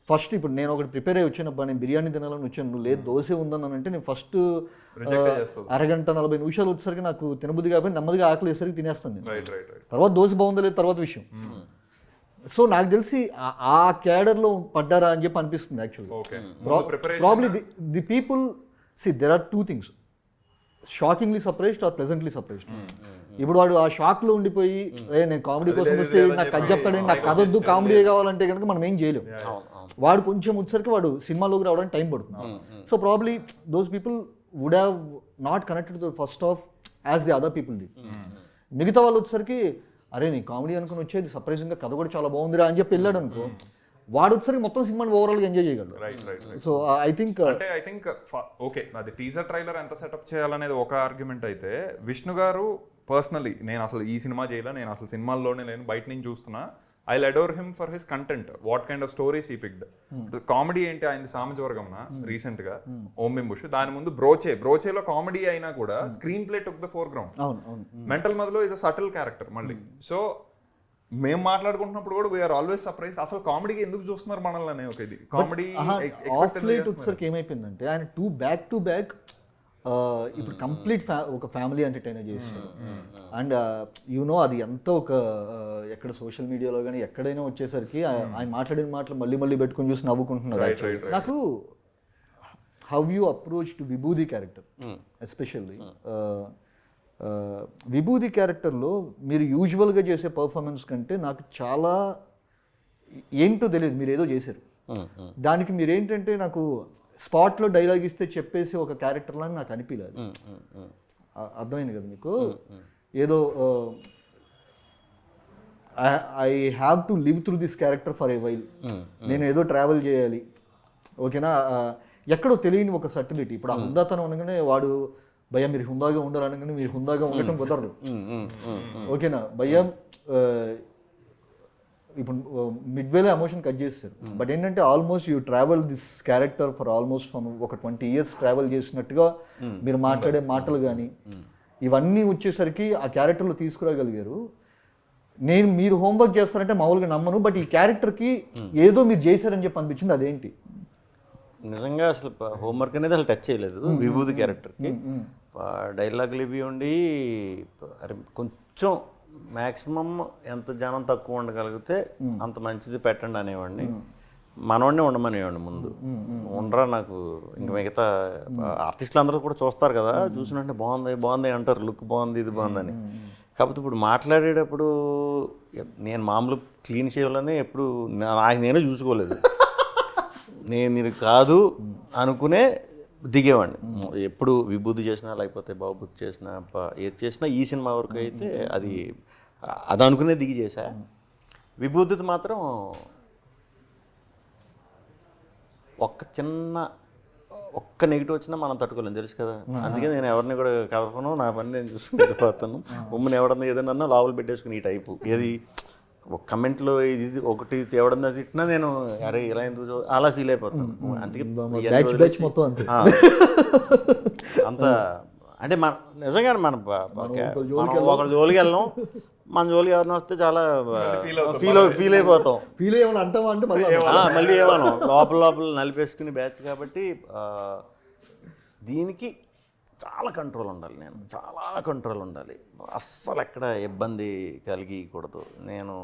ఫస్ట్ ఇప్పుడు నేను ఒకటి ప్రిపేర్ అయ్యి వచ్చినప్పుడు నేను బిర్యానీ తినాలని వచ్చాను, లేదు దోశ ఉందని అంటే నేను ఫస్ట్ అరగంట 40 నిమిషాలు వచ్చేసరికి నాకు తినబుద్ధి కాబట్టి నెమ్మదిగా ఆకలి వేసరికి తినేస్తాను నేను. తర్వాత దోశ బాగుందా లేదు తర్వాత విషయం. సో నాకు తెలిసి ఆ క్యాడర్లో పడ్డారా అని చెప్పి అనిపిస్తుంది actually. Probably the people there are 2 things, shockingly surprised or pleasantly surprised. ఇప్పుడు వాడు ఆ షాక్లో ఉండిపోయి నేను కామెడీ కోసం వస్తే నాకు కథ చెప్తాడని, నాకు కథ వద్దు కామెడీ కావాలంటే కనుక మనం ఏం చేయలేం. వాడు కొంచెం వచ్చేసరికి వాడు సినిమాలోకి రావడానికి టైం పడుతుంది. So probably those people would have not connected to first half as the other people did. మిగతా వాళ్ళు వచ్చేసరికి అరే నీ కామెడీ అనుకుని వచ్చేది సర్ప్రైజింగ్గా కథ కూడా చాలా బాగుందిరా అని చెప్పి వెళ్ళాడు అనుకో, వాడు వచ్చేసరికి మొత్తం సినిమాని ఓవరాల్గా ఎంజాయ్ చేయగలడు. రైట్ సో ఐ థింక్ అంటే ఐ థింక్ ఓకే అది టీజర్ ట్రైలర్ ఎంత సెటప్ చేయాలనేది ఒక ఆర్గ్యుమెంట్ అయితే, విష్ణు గారు పర్సనలీ నేను అసలు ఈ సినిమా చేయలే, నేను అసలు సినిమాల్లోనే నేను బయట నుంచి చూస్తున్నా, I adore him for his content, what kind of stories ఈ పిక్డ్. కామెడీ ఏంటి ఆయనది సామజవర్గంన రీసెంట్ గా ఓం బింబుష్, దాని ముందు బ్రోచేలో కామెడీ అయినా కూడా screen play took the four ground. Mental మధ్యలో ఇస్ అ సటిల్ క్యారెక్టర్ మళ్ళీ. సో మేము మాట్లాడుకుంటున్నప్పుడు కూడా వీఆర్ ఆల్వేస్ సర్ప్రైజ్, అసలు కామెడీకి ఎందుకు చూస్తున్నారు మనల్ని అనే ఒక ఇది కామెడీ ఆఫ్ లేట్ వచ్చేసరికి ఏమైపోయిందంటే ఆయన బ్యాక్ టు బ్యాక్ ఇప్పుడు కంప్లీట్ ఒక ఫ్యామిలీ ఎంటర్టైనర్ చేస్తారు. అండ్ యూనో అది ఎంత ఒక ఎక్కడ సోషల్ మీడియాలో కానీ ఎక్కడైనా వచ్చేసరికి ఆయన మాట్లాడిన మాటలు మళ్ళీ మళ్ళీ పెట్టుకొని చూసి నవ్వుకుంటున్నారు. నాకు how you approach to Vibhuti character especially, Vibhuti క్యారెక్టర్లో మీరు యూజువల్గా చేసే పర్ఫార్మెన్స్ కంటే నాకు చాలా ఏంటో తెలియదు, మీరు ఏదో చేశారు దానికి. మీరు ఏంటంటే నాకు స్పాట్లో డైలాగ్ ఇస్తే చెప్పేసి ఒక క్యారెక్టర్ లాగా నాకు అనిపించలేదు. అర్థమైంది కదా మీకు? ఏదో I have to live through this character for a while, నేను ఏదో ట్రావెల్ చేయాలి, ఓకేనా? ఎక్కడో తెలియని ఒక సటిలిటీ. ఇప్పుడు ఆ హుందాతనం అనగానే వాడు భయ్యా మీరు హుందాగా ఉండాలనగానే మీరు హుందాగా ఉండటం కుదరదు, ఓకేనా? భయ్యా ఇప్పుడు మిడ్వేలో ఎమోషన్ కట్ చేస్తారు, బట్ ఏంటంటే almost you travel this character for almost ఒక 20 years ట్రావెల్ చేసినట్టుగా మీరు మాట్లాడే మాటలు కానీ ఇవన్నీ వచ్చేసరికి ఆ క్యారెక్టర్లో తీసుకురాగలిగారు. మీరు హోంవర్క్ చేస్తారంటే మామూలుగా నమ్మను, బట్ ఈ క్యారెక్టర్కి ఏదో మీరు చేశారని చెప్పి అనిపించింది. అదేంటి? నిజంగా అసలు హోంవర్క్ అనేది అసలు టచ్ చేయలేదు విభూతి క్యారెక్టర్కి. డైలాగులు ఇవి ఉండి కొంచెం మ్యాక్సిమం ఎంత జనం తక్కువ ఉండగలిగితే అంత మంచిది పెట్టండి అనేవాడిని. మనవాడిని ఉండమనేవాడిని ముందు. ఉండరా నాకు ఇంక మిగతా ఆర్టిస్టులు అందరూ కూడా చూస్తారు కదా, చూసినట్టే బాగుంది అంటారు, లుక్ బాగుంది ఇది బాగుందని. కాకపోతే ఇప్పుడు మాట్లాడేటప్పుడు నేను మామూలు క్లీన్ చేయాలని ఎప్పుడు నాకు నేనే చూసుకోలేదు. నేను కాదు అనుకునే దిగేవాడిని. ఎప్పుడు విభూతి చేసినా లేకపోతే బాబుతి చేసినా ఏది చేసినా ఈ సినిమా వరకు అయితే అది అనుకునే దిగి చేశా. విభూతిది మాత్రం ఒక్క నెగిటివ్ వచ్చినా మనం తట్టుకోలేం, తెలుసు కదా. అందుకే నేను ఎవరిని కూడా కదపను, నా పని నేను చూసుకుని వెళ్ళిపోతాను. మమ్మల్ని ఎవడన్నా ఏదన్నా లోపల పెట్టేసుకుని ఈ టైపు ఏది ఒక కమెంట్లో ఇది ఒకటి ఎవడన్నా తిట్టినా నేను అరే ఇలా ఎందుకు అలా ఫీల్ అయిపోతాను. అందుకే అంత అంటే మన నిజంగా మనం ఒకరి జోలికి వెళ్ళాం, మన జోలికి ఎవరిని వస్తే చాలా ఫీల్ అయిపోతాం. మళ్ళీ ఏమను లోపల నలిపేసుకుని బ్యాచ్. కాబట్టి దీనికి చాలా కంట్రోల్ ఉండాలి, నేను చాలా కంట్రోల్ ఉండాలి, అస్సలు ఎక్కడ ఇబ్బంది కలిగకూడదు. నేను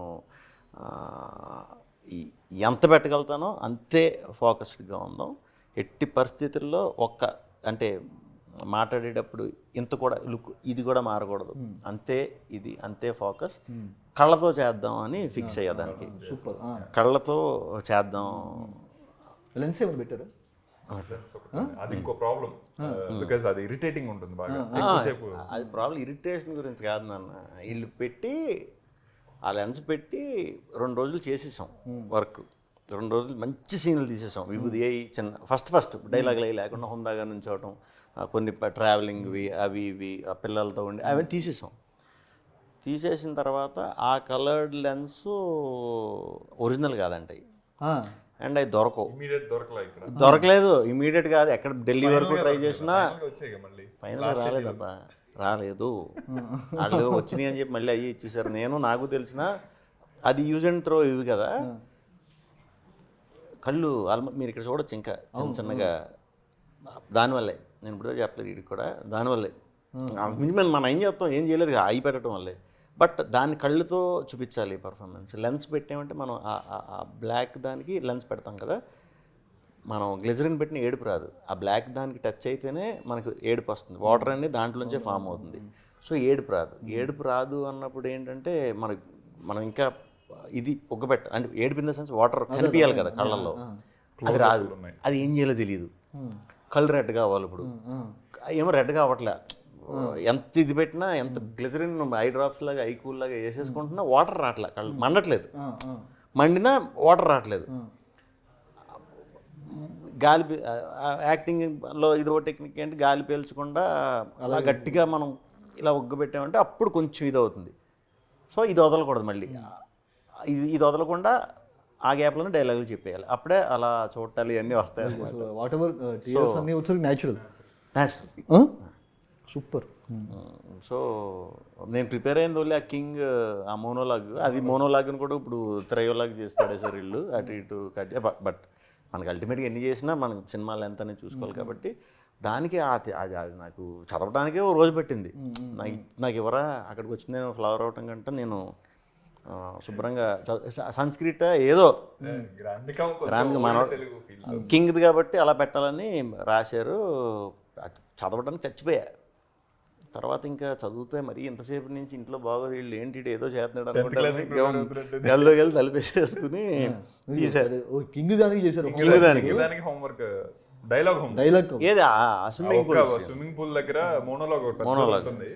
ఎంత పెట్టగలుగుతానో అంతే ఫోకస్డ్గా ఉందాం. ఎట్టి పరిస్థితుల్లో అంటే మాట్లాడేటప్పుడు ఇంత కూడా లుక్ ఇది కూడా మారకూడదు, అంతే ఫోకస్. కళ్ళతో చేద్దాం అని ఫిక్స్ అయ్యా దానికి. కళ్ళతో చేద్దాం. లెన్స్ ఏమైనా పెట్టారా? అది ఇంకో ప్రాబ్లం, బికాజ్ అది ఇరిటేటింగ్ ఉంటుంది బాగా. అది ప్రాబ్లం ఇరిటేషన్ గురించి కాదు నాన్న. వీళ్ళు పెట్టి ఆ లెన్స్ పెట్టి 2 రోజులు చేసేసాం వర్క్. 2 రోజులు మంచి సీన్లు తీసేసాం. విభూది అయ్యి చిన్న ఫస్ట్ డైలాగులు అవి లేకుండా హుందాగా నుంచోవటం, కొన్ని ట్రావెలింగ్వి అవి ఇవి ఆ పిల్లలతో ఉండి అవన్నీ తీసేసిన తర్వాత ఆ కలర్డ్ లెన్స్ ఒరిజినల్ కాదంట. అండ్ అవి దొరకలేదు ఇమీడియట్ కాదు. ఎక్కడ ఢిల్లీ వరకు ట్రై చేసినా ఫైనల్ రాలేదబ్బా, రాలేదు. వాళ్ళు వచ్చినాయి అని చెప్పి మళ్ళీ అయ్యి ఇచ్చేసారు. నాకు తెలిసిన అది యూజ్ అండ్ త్రో ఇవి కదా కళ్ళు. మీరు ఇక్కడ చూడొచ్చు ఇంకా చిన్నగా. దానివల్లే నేను ఇప్పుడు చెప్పలేదు, వీడికి కూడా దానివల్లే. మనం ఏం చేస్తాం, ఏం చేయలేదు, అయి పెట్టడం వల్లే. బట్ దాన్ని కళ్ళుతో చూపించాలి పర్ఫార్మెన్స్. లెన్స్ పెట్టామంటే మనం ఆ బ్లాక్ దానికి లెన్స్ పెడతాం కదా, మనం గ్లిజరిన్ పెట్టిన ఏడుపు రాదు. ఆ బ్లాక్ దానికి టచ్ అయితేనే మనకు ఏడుపు వస్తుంది. వాటర్ అనేది దాంట్లోంచే ఫామ్ అవుతుంది. సో ఏడుపు రాదు అన్నప్పుడు ఏంటంటే మనం ఇంకా ఇది ఒగ్గబెట్ట అంటే ఏడుపు ఇన్ ద సెన్స్ వాటర్ కనిపించాలి కదా కళ్ళల్లో, అది రాదు. అది ఏం చేయాలో తెలియదు. కళ్ళు రెడ్గా అవ్వాలి. ఇప్పుడు ఏమో రెడ్గా అవ్వట్లే. ఎంత ఇది పెట్టినా, ఎంత గ్లిజరిన్ ఐ డ్రాప్స్ లాగా ఐ కూల్ లాగా వేసేసుకుంటున్నా వాటర్ రావట్లే, కళ్ళు మండట్లేదు. మండినా వాటర్ రావట్లేదు. గాలి యాక్టింగ్లో ఇదో టెక్నిక్ ఏంటి, గాలి పీల్చకుండా అలా గట్టిగా మనం ఇలా ఒగ్గబెట్టామంటే అప్పుడు కొంచెం ఇది అవుతుంది. సో ఇది వదలకూడదు మళ్ళీ, ఇది వదలకుండా ఆ గ్యాప్లోనే డైలాగులు చెప్పేయాలి, అప్పుడే అలా చూడాలి అన్నీ వస్తాయి అన్నమాట. వాట్ ఎవర్ టీయర్స్ అన్నీ వచ్చి న్యాచురల్ సూపర్. సో నేను ప్రిపేర్ అయింది ఓన్లీ ఆ కింగ్, ఆ మోనోలాగ్, అది మోనోలాగ్ని కూడా ఇప్పుడు త్రయోలాగ్ చేసి పడేసారు వీళ్ళు, అటు ఇటు కట్టి. బట్ మనకి అల్టిమేట్గా ఎన్ని చేసినా మనకు సినిమా లెంత్ అనేది చూసుకోవాలి కాబట్టి దానికి అది నాకు చదవడానికే ఓ రోజు పెట్టింది. నాకు ఎవరా అక్కడికి వచ్చి నేను ఫ్లవర్ అవటం కంటే నేను శుభ్రంగా సంస్కృత ఏదో మన కింగ్ది కాబట్టి అలా పెట్టాలని రాశారు. చదవడానికి చచ్చిపోయా. తర్వాత ఇంకా చదివితే మరి ఇంతసేపు నుంచి ఇంట్లో బాగోదు, వీళ్ళు ఏంటి ఏదో చేస్తున్నాడు అనుకుంటారు, గదిలోకి వెళ్ళి తలిపేసేసుకుని తీశారు. కింగ్ దానికి చేశారు, దానికి హోంవర్క్ డైలాగ్ ఏది స్విమ్మింగ్ పూల్ దగ్గర మోనోలాగ్ ఉంటుంది.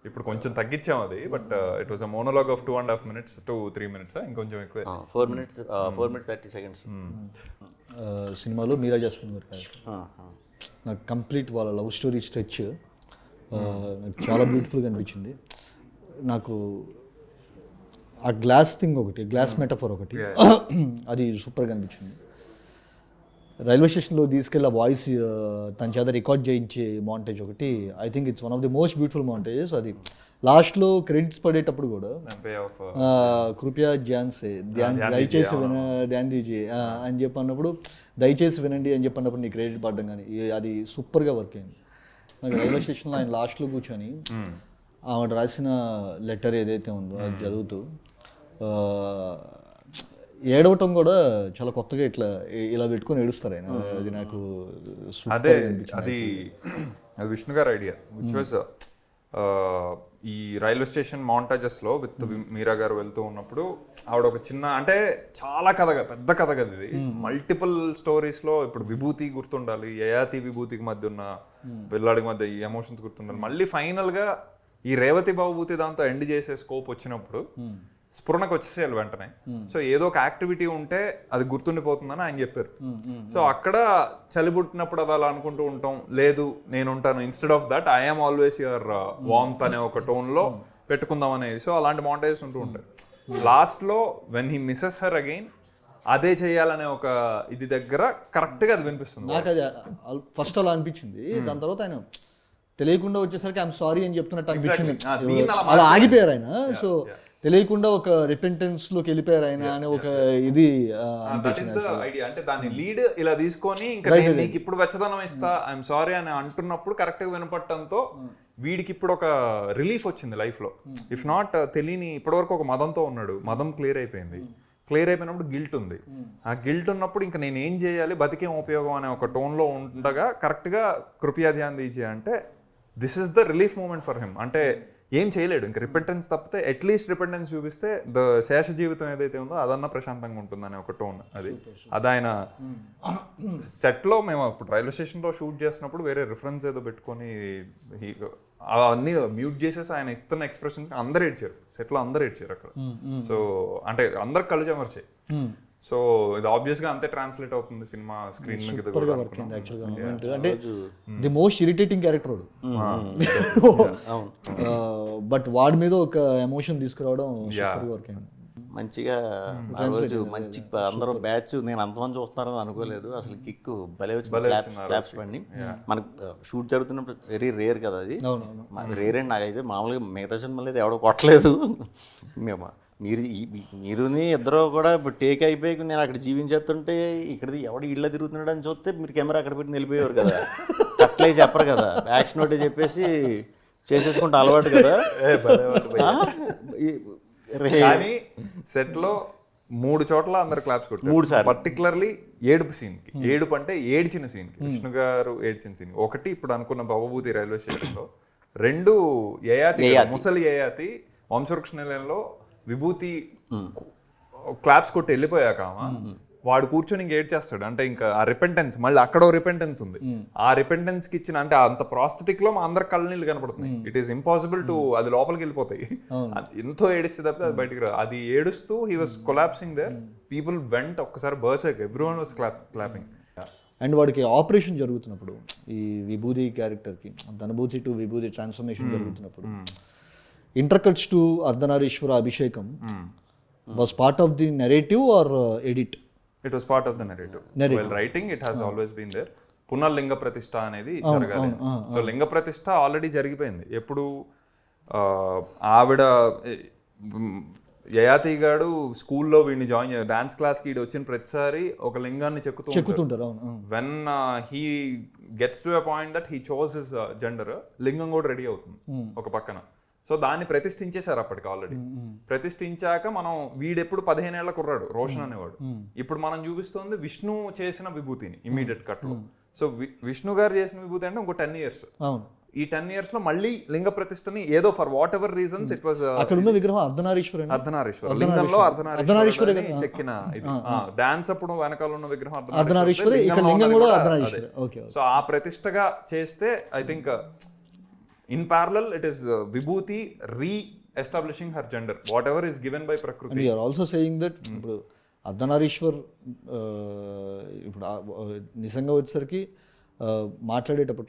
ఇప్పుడు కొంచెం తగ్గించాం అది, but it was a monologue of 2.5 minutes to 3 minutes, ఇంకొంచెం ఎక్కువ, 4 minutes 30 seconds. సినిమాలో మీరా జాస్మిన్ గారు నాకు కంప్లీట్ వాళ్ళ లవ్ స్టోరీ స్ట్రెచ్ నాకు చాలా బ్యూటిఫుల్గా అనిపించింది. నాకు ఆ గ్లాస్ థింగ్ ఒకటి, గ్లాస్ మెటఫర్ ఒకటి, అది సూపర్గా అనిపించింది. రైల్వే స్టేషన్లో తీసుకెళ్ళి ఆ వాయిస్ తన చేత రికార్డ్ చేయించే మాంటేజ్ ఒకటి, I think it's one of the most beautiful montages. అది లాస్ట్లో క్రెడిట్స్ పడేటప్పుడు కూడా కృపయా దయచేసి ధ్యాన్ దీజీ అని చెప్పన్నప్పుడు, దయచేసి వినండి అని చెప్పన్నప్పుడు నీ క్రెడిట్ పడ్డం కానీ అది సూపర్గా వర్క్ అయింది. నాకు రైల్వే స్టేషన్లో ఆయన లాస్ట్లో కూర్చొని ఆవిడ రాసిన లెటర్ ఏదైతే ఉందో అది చదువుతూ ఏడవటం కూడా చాలా కొత్తగా ఇలా పెట్టుకొని ఏడుస్తారు ఆయన. అది నాకు అదే అది విష్ణు గారి ఐడియా, విచ్ వాజ్ ఈ రైల్వే స్టేషన్ మాంటాజెస్లో విత్ మీరా గారు వెళ్తూ ఉన్నప్పుడు ఆవిడ ఒక చిన్న, అంటే చాలా కథగా పెద్ద కథ కదా ఇది, మల్టిపుల్ స్టోరీస్లో. ఇప్పుడు విభూతి గుర్తుండాలి, యయాతి విభూతికి మధ్య ఉన్న పిల్లాడికి మధ్య ఈ ఎమోషన్స్ గుర్తుండాలి. మళ్ళీ ఫైనల్గా ఈ రేవతి బాబుభూతి దాంతో ఎండ్ చేసే స్కోప్ వచ్చినప్పుడు స్ఫురణకు వచ్చేసేయాలి వెంటనే. సో ఏదో ఒక యాక్టివిటీ ఉంటే అది గుర్తుండిపోతుందని ఆయన చెప్పారు. సో అక్కడ చలిబుట్టినప్పుడు అది అలా అనుకుంటూ ఉంటాం, లేదు నేను ఉంటాను, instead of that I'm always your warmth అనే ఒక టోన్లో పెట్టుకుందాం అనేది. సో అలాంటి మాంటేజెస్ ఉంటూ ఉంటాయి. లాస్ట్లో when he missus her again అదే చేయాలనే ఒక ఇది దగ్గర కరెక్ట్గా అది వినిపిస్తుంది. నాకు అది ఫస్ట్ అలా అనిపించింది, దాని తర్వాత ఆయన తెలియకుండా వచ్చేసరికి ఐఎమ్ సారీ అని చెప్తున్నట్టు అనిపించింది. అలా ఆగిపోయారు ఆయన. సో తెలియకుండా ఒక రిపెంటెన్స్ లోకి వెళ్ళిపోయారు ఆయన అనే ఒక ఇది ఐడియా. అంటే దాన్ని లీడ్ ఇలా తీసుకొని ఇంకా నీకు ఇప్పుడు వెచ్చదనం ఇస్తా, ఐఎమ్ సారీ అని అంటున్నప్పుడు కరెక్ట్ గా వినపడటంతో వీడికి ఇప్పుడు ఒక రిలీఫ్ వచ్చింది లైఫ్ లో. ఇఫ్ నాట్ తెలియని ఇప్పటివరకు ఒక మదంతో ఉన్నాడు, మదం క్లియర్ అయిపోయింది. క్లియర్ అయిపోయినప్పుడు గిల్ట్ ఉంది. ఆ గిల్ట్ ఉన్నప్పుడు ఇంకా నేను ఏం చేయాలి, బతికేం ఉపయోగం అనే ఒక టోన్లో ఉండగా కరెక్ట్గా కృపయా ధ్యాన్ దీజీ అంటే this is the relief moment for him. అంటే ఏం చేయలేడు ఇంకా, రిపెంటెన్స్ తప్పితే అట్లీస్ట్ రిపెంటెన్స్ చూపిస్తే ద శేష జీవితం ఏదైతే ఉందో అదన్నా ప్రశాంతంగా ఉంటుందనే ఒక టోన్. అది ఆయన సెట్లో మేము ఇప్పుడు రైల్వే స్టేషన్లో షూట్ చేసినప్పుడు వేరే రిఫరెన్స్ ఏదో పెట్టుకొని అవన్నీ మ్యూట్ చేసేసి ఆయన ఇస్తున్న ఎక్స్ప్రెషన్స్ అందరు ఏడ్చారు, సెట్లో అందరు ఏడ్చారు అక్కడ. సో అంటే అందరు కళ్ళు చెమర్చాయి. సో ఇది ఆబ్వియస్ గా అంతే ట్రాన్స్లేట్ అవుతుంది సినిమా స్క్రీన్ మీద కూడా. అంటే ది మోస్ట్ ఇరిటేటింగ్ క్యారెక్టర్ వాడు, బట్ వాడి మీద ఒక ఎమోషన్ తీసుకురావడం వర్క్ అయింది మంచిగా. ఆ రోజు మంచి అందరూ బ్యాచ్, నేను అంతమంది చూస్తున్నారని అనుకోలేదు అసలు. కిక్ భలే వచ్చింది, క్లాప్స్ పడి. మనకు షూట్ జరుగుతున్నప్పుడు వెరీ రేర్ కదా అది, రేర్ అండ్ నాకైతే మామూలుగా మిగతా సినిమాలు అయితే ఎవడో కొట్టలేదు. మేము మీరుని ఇద్దరు కూడా ఇప్పుడు టేక్ అయిపోయి నేను అక్కడ జీవించేస్తుంటే ఇక్కడది ఎవడు ఇళ్ళ తిరుగుతున్నాడు అని చూస్తే మీరు కెమెరా అక్కడ పెట్టి నిలిపోయేవారు కదా, అట్లే చెప్పరు కదా, యాక్షన్ ఒకటి చెప్పేసి చేసేసుకుంటే అలవాటు కదా. కానీ సెట్ లో 3 చోట్ల అందరు క్లాప్స్ కొట్టారు. 3 సార్లు పర్టికులర్లీ ఏడుపు సీన్ కి, ఏడుపు అంటే ఏడ్చిన సీన్ కి, విష్ణు గారు ఏడ్చిన సీన్. ఒకటి ఇప్పుడు అనుకున్న బాబుభూతి రైల్వే స్టేషన్ లో, 2 యయాతి ముసలి యయాతి వంశవృక్ష నిలయంలో విభూతి క్లాప్స్ కొట్టి వెళ్ళిపోయాక వాడు కూర్చొని ఇంక ఏడ్ చేస్తాడు. అంటే ఇంకా ఆ రిపెంటెన్స్, మళ్ళీ అక్కడ రిపెంటెన్స్ ఉంది. ఆ రిపెంటెన్స్ కి ఇచ్చిన అంటే అంత ప్రాస్థెటిక్ లో మా అందరి కళ్ళనీళ్ళు కనపడుతున్నాయి. ఇట్ ఈస్ ఇంపాసిబుల్ టు అది లోపలికి వెళ్ళిపోతాయి. ఎంతో ఏడిస్తే తప్పితే అది బయటికి రాదు. అది ఏడుస్తూ he was collapsing there. People went ఒక్కసారి berserk, everyone was clapping. And వాడికి ఆపరేషన్ జరుగుతున్నప్పుడు ఈ విభూది క్యారెక్టర్కి ధనభూతి టు విభూది ట్రాన్స్ఫర్మేషన్ జరుగుతున్నప్పుడు ఇంటర్కట్స్ టు అర్ధనారీశ్వర అభిషేకం was part of the narrative or edit? It was part of the narrative. Well writing it has always been there. పునర్లింగ ప్రతిష్ఠ అనేది జరగాలి. సో లింగ ప్రతిష్ఠ ఆల్రెడీ జరిగిపోయింది. ఎప్పుడు ఆవిడ యయాతి గాడు స్కూల్లో వీడిని జాయిన్ డాన్స్ క్లాస్కి వీడు వచ్చిన ప్రతిసారి ఒక లింగాన్ని చెక్కుతుంటారు. When he gets to a point that he chose his gender, లింగం కూడా రెడీ అవుతుంది ఒక పక్కన. సో దాన్ని ప్రతిష్ఠించేశారు అప్పటికి ఆల్రెడీ. ప్రతిష్ఠించాక మనం వీడెప్పుడు 15 ఏళ్ల కుర్రాడు రోషన్ అనేవాడు. ఇప్పుడు మనం చూపిస్తుంది విష్ణు చేసిన విభూతిని ఇమీడియట్ కట్లో. సో విష్ణు గారు చేసిన విభూతి అంటే ఇంకో 10 years. ఈ 10 years లో మళ్ళీ లింగ ప్రతిష్టని ఏదో for what ever reasons it was అక్కడ ఉన్న విగ్రహం అర్ధనారీశ్వర లింగంలో అర్ధనారీశ్వర చెక్కిన ఇది డాన్స్ అప్పుడు వెనకాల ఉన్న విగ్రహం అర్ధనారీశ్వర. సో ఆ ప్రతిష్టగా చేస్తే I think in parallel it is Vibhuti re-establishing her gender whatever is given by ప్రకృతి. You are also saying that ఇప్పుడు అర్ధనారీశ్వర్ ఇప్పుడు నిజంగా వచ్చేసరికి మాట్లాడేటప్పుడు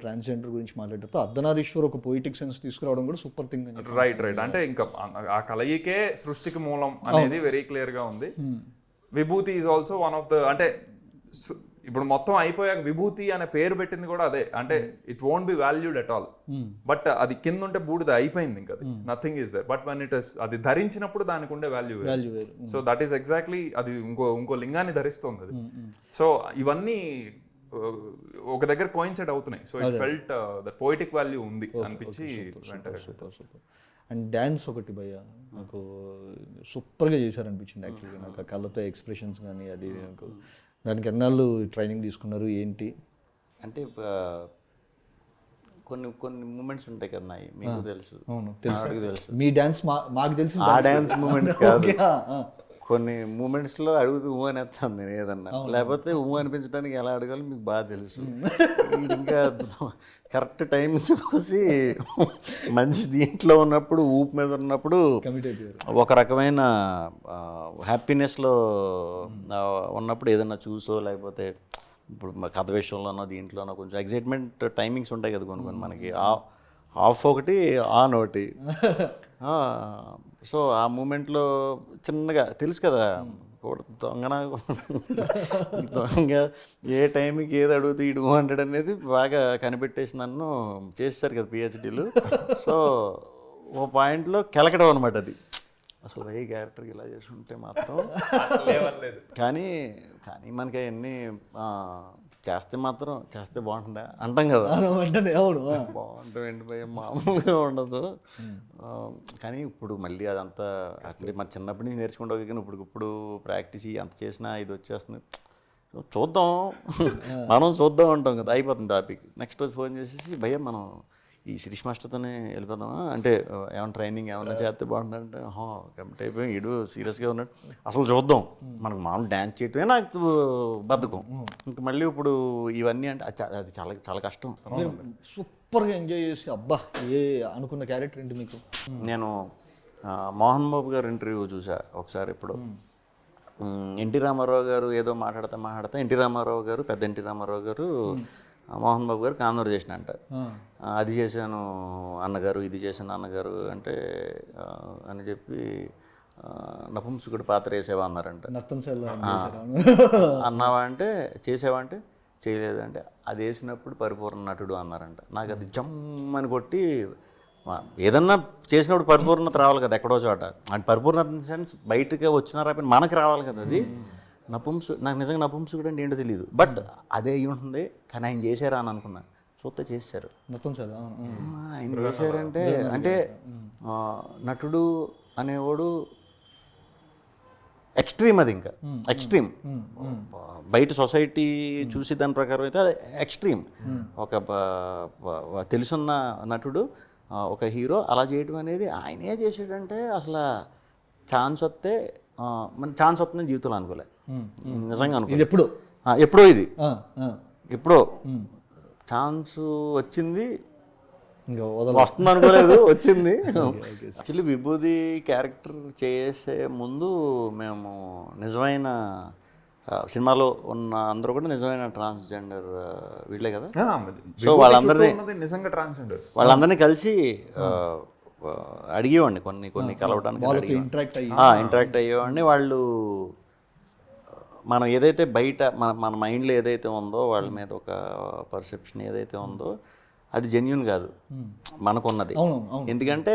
ట్రాన్స్జెండర్ గురించి మాట్లాడేటప్పుడు అర్ధనారీశ్వర్ ఒక పొయిటిక్ సెన్స్ తీసుకురావడం కూడా సూపర్ థింగ్ అని. రైట్. అంటే ఇంకా ఆ కలయికే సృష్టికి మూలం అనేది వెరీ క్లియర్ గా ఉంది. విభూతి is also one of the, అంటే ఇప్పుడు మొత్తం అయిపోయాక విభూతి అనే పేరు పెట్టింది కూడా అదే. అంటే it won't be valued at all. But అది కింద ఉంటే బూడిద అయిపోయింది, ఇంకా nothing is there. But one it is అది ధరించినప్పుడు దానికి ఉండే value. So that is exactly అది ఇంకో లింగాన్ని ధరిస్తుంది అది. సో ఇవన్నీ ఒక దగ్గర కోయిన్సైడ్ అవుతున్నాయి. So it felt the poetic value ఉంది అనిపించి. అండ్ డ్యాన్స్ ఒకటి భయ్య నాకు సూపర్గా చేశారనిపించింది యాక్చువల్గా. నాకు ఆ కళ్ళతో ఎక్స్ప్రెషన్స్ కానీ అది నాకు దానికి ఎన్నాళ్ళు ట్రైనింగ్ తీసుకున్నారు ఏంటి? అంటే కొన్ని మూమెంట్స్ ఉంటాయి కదా మీకు తెలుసు. తెలుసు మీ డ్యాన్స్ మాకు తెలుసు. ఆ డ్యాన్స్ మూమెంట్స్ కాదు, కొన్ని మూమెంట్స్లో అడుగుతూ ఊ అనేస్తాను నేను ఏదన్నా, లేకపోతే ఊ అనిపించడానికి ఎలా అడగాలో మీకు బాగా తెలుసు. ఇంకా కరెక్ట్ టైం చూసి మంచి దీంట్లో ఉన్నప్పుడు, ఊపు మీద ఉన్నప్పుడు ఒక రకమైన హ్యాపీనెస్లో ఉన్నప్పుడు ఏదన్నా చూసో, లేకపోతే ఇప్పుడు కథ విషయంలోనో దీంట్లోనో కొంచెం ఎగ్జైట్మెంట్ టైమింగ్స్ ఉంటాయి కదా కొన్ని మనకి. ఆఫ్ ఒకటి, ఆన్ ఒకటి. సో ఆ మూమెంట్లో చిన్నగా తెలుసు కదా, దొంగ ఏ టైంకి ఏది అడుగుతూ ఇటు 200 అనేది బాగా కనిపెట్టేసి నన్ను చేస్తారు కదా పిహెచ్డీలు. సో ఓ పాయింట్లో కెలకడం అనమాట అది. అసలు ఏ క్యారెక్టర్కి ఇలా చేసి ఉంటే మాత్రం కానీ మనకి అవన్నీ చేస్తే బాగుంటుందా అంటాం కదా. బాగుంటుంది భయ, మామూలుగా ఉండదు. కానీ ఇప్పుడు మళ్ళీ అదంతా అంటే మన చిన్నప్పటి నుంచి నేర్చుకుంటా, కానీ ఇప్పుడు ప్రాక్టీస్ అంత చేసినా ఇది వచ్చేస్తుంది. మనం చూద్దాం అంటాం కదా, అయిపోతుంది టాపిక్. నెక్స్ట్ రోజు ఫోన్ చేసేసి భయ్య మనం ఈ శిరీష్ మాస్టర్తోనే వెళ్ళిపోదామా అంటే, ఏమైనా ట్రైనింగ్ ఏమైనా చేస్తే బాగుంటుందంటే కమిట్ అయిపోయి ఇడు సీరియస్గా ఉన్నాడు. అసలు చూద్దాం, మనకు మామూలు డ్యాన్స్ చేయటమే నాకు బద్ధకం. ఇంక మళ్ళీ ఇప్పుడు ఇవన్నీ అంటే అది చాలా చాలా కష్టం. సూపర్గా ఎంజాయ్ చేసి అబ్బా ఏ అనుకున్న క్యారెక్టర్ ఏంటి మీకు? నేను మోహన్ బాబు గారు ఇంటర్వ్యూ చూసా ఒకసారి. ఇప్పుడు ఎన్టీ రామారావు గారు ఏదో మాట్లాడతా ఎన్టీ రామారావు గారు, పెద్ద ఎన్టీ రామారావు గారు మోహన్ బాబు గారు కాన్వర్జేషన్ అంట. అది చేశాను అన్నగారు, ఇది చేశాను అన్నగారు అంటే అని చెప్పి నపుంసకుడు పాత్ర వేసేవా అన్నారంట. అన్నావా అంటే చేసేవా అంటే చేయలేదంటే అది వేసినప్పుడు పరిపూర్ణ నటుడు అన్నారంట. నాకు అది జమ్మని కొట్టి, ఏదన్నా చేసినప్పుడు పరిపూర్ణత రావాలి కదా ఎక్కడో చోట. అంటే పరిపూర్ణత ఇన్ సెన్స్ బయటకే వచ్చినారా మనకి రావాలి కదా. అది నాకు నిజంగా నపుంసకుడు అంటే ఏంటో తెలియదు, బట్ అదే ఉంటుంది. కానీ ఆయన చేశారా అని అనుకున్నా, చూస్తే చేశారు. ఆయన చేశారంటే అంటే నటుడు అనేవాడు ఎక్స్ట్రీమ్. అది ఇంకా ఎక్స్ట్రీమ్. బయట సొసైటీ చూసి దాని ప్రకారం అయితే అది ఎక్స్ట్రీమ్. ఒక తెలుసున్న నటుడు, ఒక హీరో అలా చేయడం అనేది ఆయనే చేసాడంటే అసలు ఛాన్స్ వస్తే మన ఛాన్స్ వస్తుందని జీవితంలో అనుకోలే, నిజంగా అనుకో. ఇది ఎప్పుడు ఎప్పుడో ఇది ఆ, ఆ. ఎప్పుడో ఛాన్స్ వచ్చింది, ఇంకా వస్తుంది అనుకోలేదు, వచ్చింది. యాక్చువల్లీ విభూది క్యారెక్టర్ చేసే ముందు మేము నిజమైన సినిమాలో ఉన్న అందరూ కూడా నిజమైన ట్రాన్స్జెండర్ వీళ్ళే కదా. సో వాళ్ళందరినీ నిజంగా ట్రాన్స్జెండర్స్ వాళ్ళందరినీ కలిసి అడిగేవాడిని కొన్ని కలవడానికి ఇంటరాక్ట్ అయ్యేవాడిని. వాళ్ళు మనం ఏదైతే బయట మన మైండ్లో ఏదైతే ఉందో వాళ్ళ మీద ఒక పర్సెప్షన్ ఏదైతే ఉందో అది జెన్యున్ కాదు మనకున్నది. ఎందుకంటే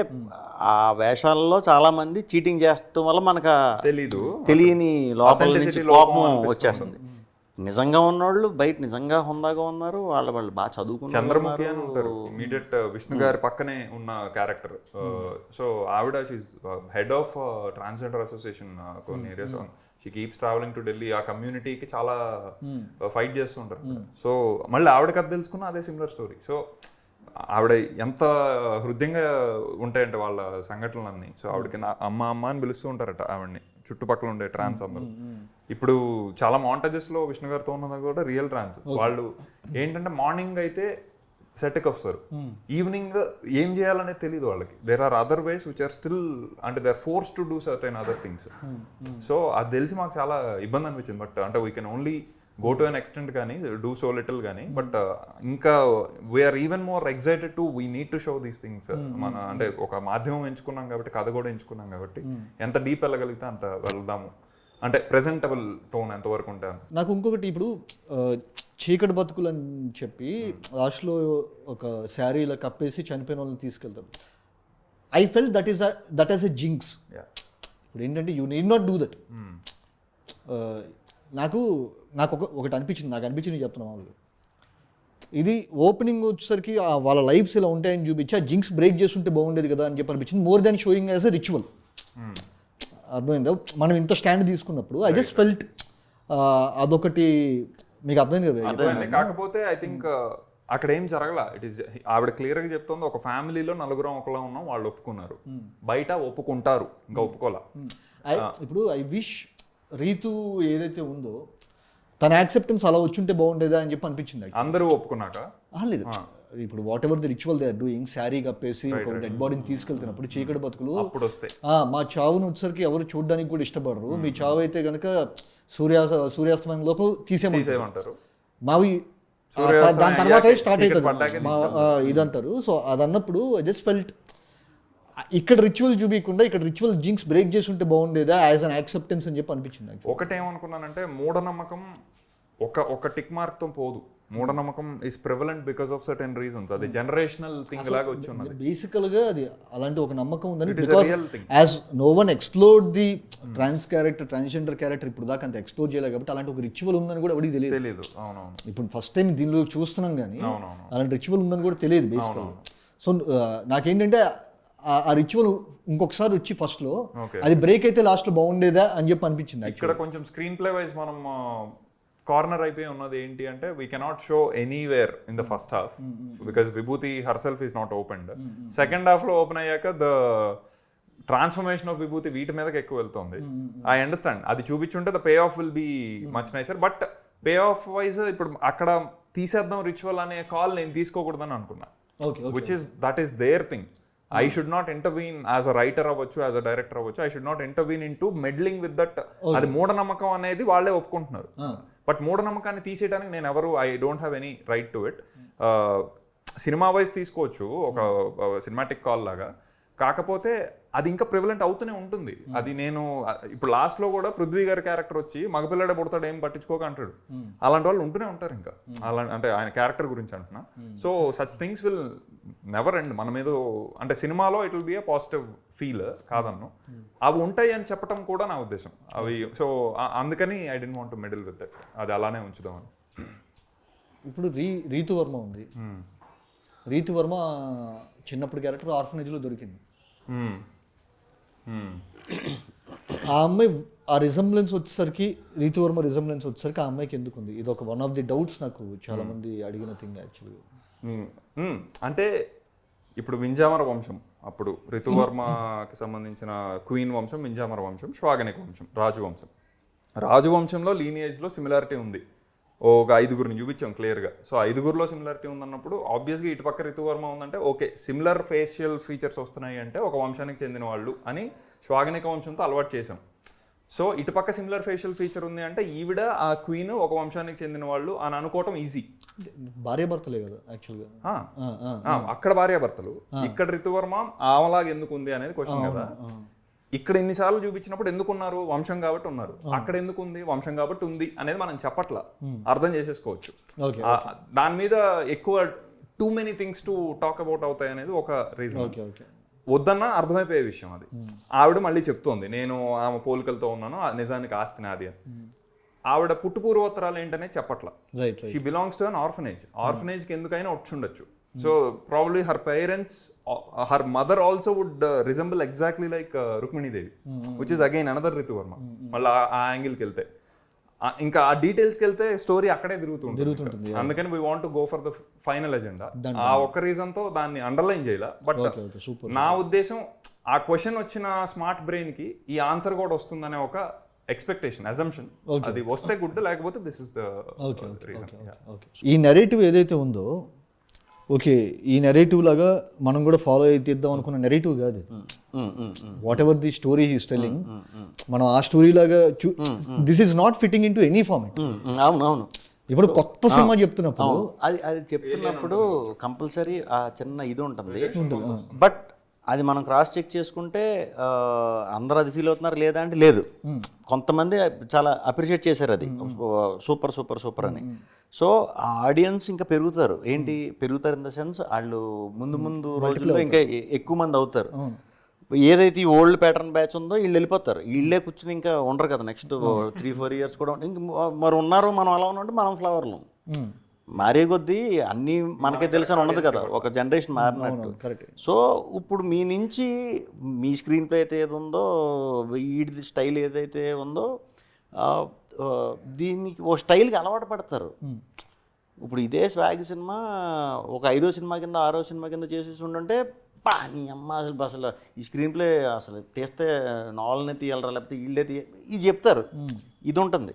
ఆ వేషాలలో చాలా మంది చీటింగ్ చేస్తడం వల్ల మనకు తెలియని లోపల నుంచి కోపం వచ్చేస్తుంది. నిజంగా ఉన్నవాళ్ళు బయట నిజంగా హుందాగా ఉన్నారు, వాళ్ళు బాగా చదువుకున్నారు. చంద్రముఖి అని ఉంటారు ఇమీడియట్ విష్ణు గారి పక్కనే ఉన్న క్యారెక్టర్. సో ఆవిడ she's head of transgender association కొన్ని areas. She keeps travelling to Delhi. ఆ కమ్యూనిటీకి చాలా ఫైట్ చేస్తుంటారు. సో మళ్ళీ ఆవిడ కథ తెలుసుకున్న అదే సిమిలర్ స్టోరీ. సో ఆవిడ ఎంత హృదయంగా ఉంటాయంటే వాళ్ళ సంఘటనలన్నీ. సో ఆవిడకి అమ్మ అని పిలుస్తూ ఉంటారట ఆవిడని చుట్టుపక్కల ఉండే ట్రాన్స్ అందరూ. ఇప్పుడు చాలా మాంటేజెస్లో విష్ణు గారితో ఉన్నది కూడా రియల్ ట్రాన్స్. వాళ్ళు ఏంటంటే మార్నింగ్ అయితే సెట్కి వస్తారు, ఈవినింగ్ ఏం చేయాలనేది తెలియదు వాళ్ళకి. There are other ways which are still అంటే they are forced to do certain other things. So అది తెలిసి మాకు చాలా ఇబ్బంది అనిపించింది. బట్ అంటే we can only go to an extent కానీ డూ సో లిటిల్ కానీ. బట్ ఇంకా we are even more excited to we need to show these things. మన అంటే ఒక మాధ్యమం ఎంచుకున్నాం కాబట్టి, కథ కూడా ఎంచుకున్నాం కాబట్టి ఎంత డీప్ వెళ్ళగలిగితే అంత వెళ్దాము. అంటే ప్రెజెంటబుల్ టోన్ ఎంతవరకు ఉంటాను. నాకు ఇంకొకటి ఇప్పుడు చీకటి బతుకులు అని చెప్పి లాస్ట్లో ఒక శారీ ఇలా కప్పేసి చనిపోయిన వాళ్ళని తీసుకెళ్తారు. I fell that is a jinx. ఇప్పుడు ఏంటంటే you need not do that. నాకు ఒకటి అనిపించింది చెప్తున్నాను. వాళ్ళు ఇది ఓపెనింగ్ వచ్చేసరికి వాళ్ళ లైఫ్స్ ఇలా ఉంటాయని చూపించి ఆ జింక్స్ బ్రేక్ చేస్తుంటే బాగుండేది కదా అని చెప్పి అనిపించింది. More than showing as a ritual. అర్థమైందా? మనం ఇంత స్టాండ్ తీసుకున్నప్పుడు ఐ జస్ట్ ఫెల్ట్ అదొకటి మీకు అర్థమైంది కదా. కాకపోతే ఐ థింక్ అక్కడ ఏం జరగల. ఇట్ ఈస్ ఆవిడ క్లియర్గా చెప్తుంది, ఒక ఫ్యామిలీలో నలుగురం ఒకలా ఉన్నాం, వాళ్ళు ఒప్పుకున్నారు, బయట ఒప్పుకుంటారు, ఇంకా ఒప్పుకోలే. ఇప్పుడు ఐ విష్ రీతు ఏదైతే ఉందో తన యాక్సెప్టెన్స్ అలా వచ్చుంటే బాగుండేదా అని చెప్పి అనిపించింది. అందరూ ఒప్పుకున్నాక లేదు. ఇప్పుడు whatever the ritual they are doing, sari కప్పేసి ఒక డెడ్ బాడీని తీసుకెళ్తున్నప్పుడు చీకటి బతుకులు మా చావును వచ్చేసరికి ఎవరు చూడడానికి కూడా ఇష్టపడరు. మీ చావు అయితే కనుక సూర్యాస్తమయం లోపు తీసేయమంటారు. మావి దాని తర్వాత స్టార్ట్ అవుతుంది ఇదంటారు. సో అది అన్నప్పుడు ఐ జస్ట్ ఫెల్ట్ ఇక్కడ రిచువల్ చూపించకుండా ఇక్కడ రిచువల్ జింక్స్ బ్రేక్ చేసి ఉంటే బాగుండేదా యాజ్ అన్ యాక్సెప్టెన్స్ అని చెప్పి అనిపించింది. ఒకటేమనుకున్నానంటే మూఢనమ్మకం ఒక టిక్ మార్క్ తో పోదు. మూఢనమ్మకం is prevalent because of certain reasons. అది జనరేషనల్ థింగ్ లాగా వచ్చి ఉన్నది. బేసికల్ గా అది అలాంటి ఒక నమ్మకం ఉందని, because as no one explored the transgender character ఇప్పుడు దాకా అంత ఎక్స్ప్లోర్ చేయలేదు కాబట్టి అలాంటి ఒక రిచువల్ ఉందని కూడా ఎవరికి తెలియదు. ఇప్పుడు ఫస్ట్ టైం దీనిలో చూస్తున్నాం కానీ అలాంటి రిచువల్ ఉందని కూడా తెలియదు బేసికల్. సో నాకేంటంటే ఆ రిచువల్ ఇంకొకసారి వచ్చి ఫస్ట్ లో అది బ్రేక్ అయితే లాస్ట్ లో బాగుండేదా అని చెప్పి అనిపించింది. ఇక్కడ కొంచెం స్క్రీన్ ప్లే వైజ్ మనం కార్నర్ అయిపోయి ఉన్నది ఏంటి అంటే we cannot show anywhere in the first half because Vibhuti herself is not opened. Second half లో ఓపెన్ అయ్యాక ద ట్రాన్స్ఫర్మేషన్ ఆఫ్ విభూతి వీటి మీదకి ఎక్కువ వెళ్తుంది. ఐ అండర్స్టాండ్ అది చూపించుంటే the payoff will be much nicer. But payoff wise ఇప్పుడు అక్కడ తీసేద్దాం రిచువల్ అనే కాల్ నేను తీసుకోకూడదని అనుకున్నా. Which is that is their thing. I should not intervene as a writer అవ్వచ్చు, as a director అవ్వచ్చు. I should not intervene into meddling with that. అది మూఢనమ్మకం అనేది వాళ్ళే ఒప్పుకుంటున్నారు. బట్ మూఢనమ్మకాన్ని తీసేయడానికి నేను ఎవరు I don't have any right to it. Cinema wise తీసుకోవచ్చు ఒక సినిమాటిక్ కాల్ లాగా. కాకపోతే అది ఇంకా ప్రివలెంట్ అవుతూనే ఉంటుంది. అది నేను ఇప్పుడు లాస్ట్ లో కూడా పృథ్వీ గారి క్యారెక్టర్ వచ్చి మగపిల్లడే పుడతాడు ఏం పట్టించుకోక అంటాడు. అలాంటి వాళ్ళు ఉంటూనే ఉంటారు ఇంకా. అలా అంటే ఆయన క్యారెక్టర్ గురించి అంటున్నా. So such things will never end. మన మీద అంటే సినిమాలో it will be a positive feel కాదన్ను. అవి ఉంటాయి అని చెప్పడం కూడా నా ఉద్దేశం. అవి సో అందుకని I don't want to middle with that. అది అలానే ఉంచుదామని. ఇప్పుడు రీతు వర్మ ఉంది. రీతు వర్మ చిన్నప్పుడు క్యారెక్టర్ ఆర్ఫనేజ్లో దొరికింది. ఆ అమ్మాయి ఆ రిజంబ్లెన్స్ వచ్చేసరికి రీతు వర్మ రిజంబ్లెన్స్ వచ్చేసరికి ఆ అమ్మాయికి ఎందుకు ఉంది? ఇది ఒక వన్ ఆఫ్ ది డౌట్స్ నాకు చాలా మంది అడిగిన థింగ్ యాక్చువల్గా. అంటే ఇప్పుడు వింజామర వంశం అప్పుడు ఋతువర్మకి సంబంధించిన క్వీన్ వంశం, మింజామర వంశం, శ్వాగనిక వంశం, రాజవంశంలో లీనియేజ్లో సిమిలారిటీ ఉంది. ఒక 5గురిని చూపించాం క్లియర్గా. సో 5గురిలో సిమిలారిటీ ఉందన్నప్పుడు ఆబ్వియస్గా ఇటుపక్క ఋతువర్మ ఉందంటే ఓకే సిమిలర్ ఫేషియల్ ఫీచర్స్ వస్తున్నాయి అంటే ఒక వంశానికి చెందిన వాళ్ళు అని శ్వాగనిక వంశంతో అలవాటు చేసాం. సో ఇటుపక్క సిమిలర్ ఫేషియల్ ఫీచర్ ఉంది అంటే ఈవిడ ఆ క్వీన్ ఒక వంశానికి చెందిన వాళ్ళు అని అనుకోవటం ఈజీ. భార్యాభర్తలే కదా యాక్చువల్గా. అక్కడ భార్యాభర్తలు, ఇక్కడ ఋతువర్మ ఆమెలాగా ఎందుకు ఉంది అనేది క్వశ్చన్ కదా. ఇక్కడ ఎన్నిసార్లు చూపించినప్పుడు ఎందుకున్నారు, వంశం కాబట్టి ఉన్నారు. అక్కడ ఎందుకు ఉంది, వంశం కాబట్టి ఉంది అనేది మనం చెప్పట్లా, అర్థం చేసేసుకోవచ్చు. దాని మీద ఎక్కువ too many things to talk about అవుతాయి అనేది ఒక రీజన్. వద్దన్నా అర్థమైపోయే విషయం అది. ఆవిడ మళ్ళీ చెప్తోంది నేను ఆమె పోలికలతో ఉన్నాను, నిజానికి ఆస్తి నాది అని. ఆవిడ పుట్టుపూర్వోత్తరాలు ఏంటనే చెప్పట్లా. షీ బిలాంగ్స్ టు అన్ ఆర్ఫనేజ్కి ఎందుకైనా వచ్చుండొచ్చు. So probably her parents, her mother also would resemble exactly like Rukmini Devi, which is again another Ritu Varma. మళ్ళీ ఆ యాంగిల్కి వెళ్తే ఇంకా ఆ డీటెయిల్స్కి వెళ్తే స్టోరీ అక్కడే తిరుగుతుంటుంది. అందుకని we want to go for the final agenda. ఆ ఒక్క రీజన్తో దాన్ని అండర్లైన్ చేయాల. బట్ నా ఉద్దేశం ఆ క్వశ్చన్ వచ్చిన స్మార్ట్ బ్రెయిన్కి ఈ ఆన్సర్ కూడా వస్తుందనే ఒక ఎక్స్పెక్టేషన్, అజంప్షన్. అది వస్తే గుడ్, లేకపోతే దిస్ ఇస్ ద రీజన్. ఈ నెరేటివ్ ఏదైతే ఉందో, ఓకే ఈ నెరేటివ్ లాగా మనం కూడా ఫాలో అయితే ఇద్దాం అనుకున్న నెరేటివ్ కాదు. What ever the story he's telling, మనం ఆ స్టోరీ లాగా this is not fitting in to any format. అవునవును. ఇప్పుడు కొత్త సినిమా చెప్తున్నప్పుడు అది చెప్తున్నప్పుడు కంపల్సరీ ఆ చిన్న ఇది ఉంటుంది. బట్ అది మనం క్రాస్ చెక్ చేసుకుంటే అందరూ అది ఫీల్ అవుతున్నారు లేదా అంటే లేదు. కొంతమంది చాలా అప్రిషియేట్ చేశారు అది, సూపర్ సూపర్ సూపర్ అని. సో ఆ ఆడియన్స్ ఇంకా పెరుగుతారు ఇన్ ద సెన్స్ వాళ్ళు ముందు రోజుల్లో ఇంకా ఎక్కువ మంది అవుతారు. ఏదైతే ఈ ఓల్డ్ ప్యాటర్న్ బ్యాచ్ ఉందో వీళ్ళు వెళ్ళిపోతారు, వీళ్ళే కూర్చుని ఇంకా ఉండరు కదా నెక్స్ట్ 3-4 years కూడా. ఇంక మరి ఉన్నారు, మనం అలా ఉన్నట్టు మనం ఫ్లవర్లు మారే కొద్దీ అన్నీ మనకే తెలుసు అని ఉన్నది కదా, ఒక జనరేషన్ మారినట్టు. సో ఇప్పుడు మీ నుంచి మీ స్క్రీన్ ప్లే అయితే ఏది ఉందో, వీడిది స్టైల్ ఏదైతే ఉందో దీనికి ఓ స్టైల్కి అలవాటు పడతారు. ఇప్పుడు ఇదే స్వాగ్ సినిమా ఒక 5వ సినిమా కింద 6వ సినిమా కింద చేసేసి ఉండుంటే నీ అమ్మ అసలు ఈ స్క్రీన్ ప్లే అసలు తీస్తే నావల్నే తీయాలరా లేకపోతే వీళ్ళే ఇది చెప్తారు. ఇది ఉంటుంది.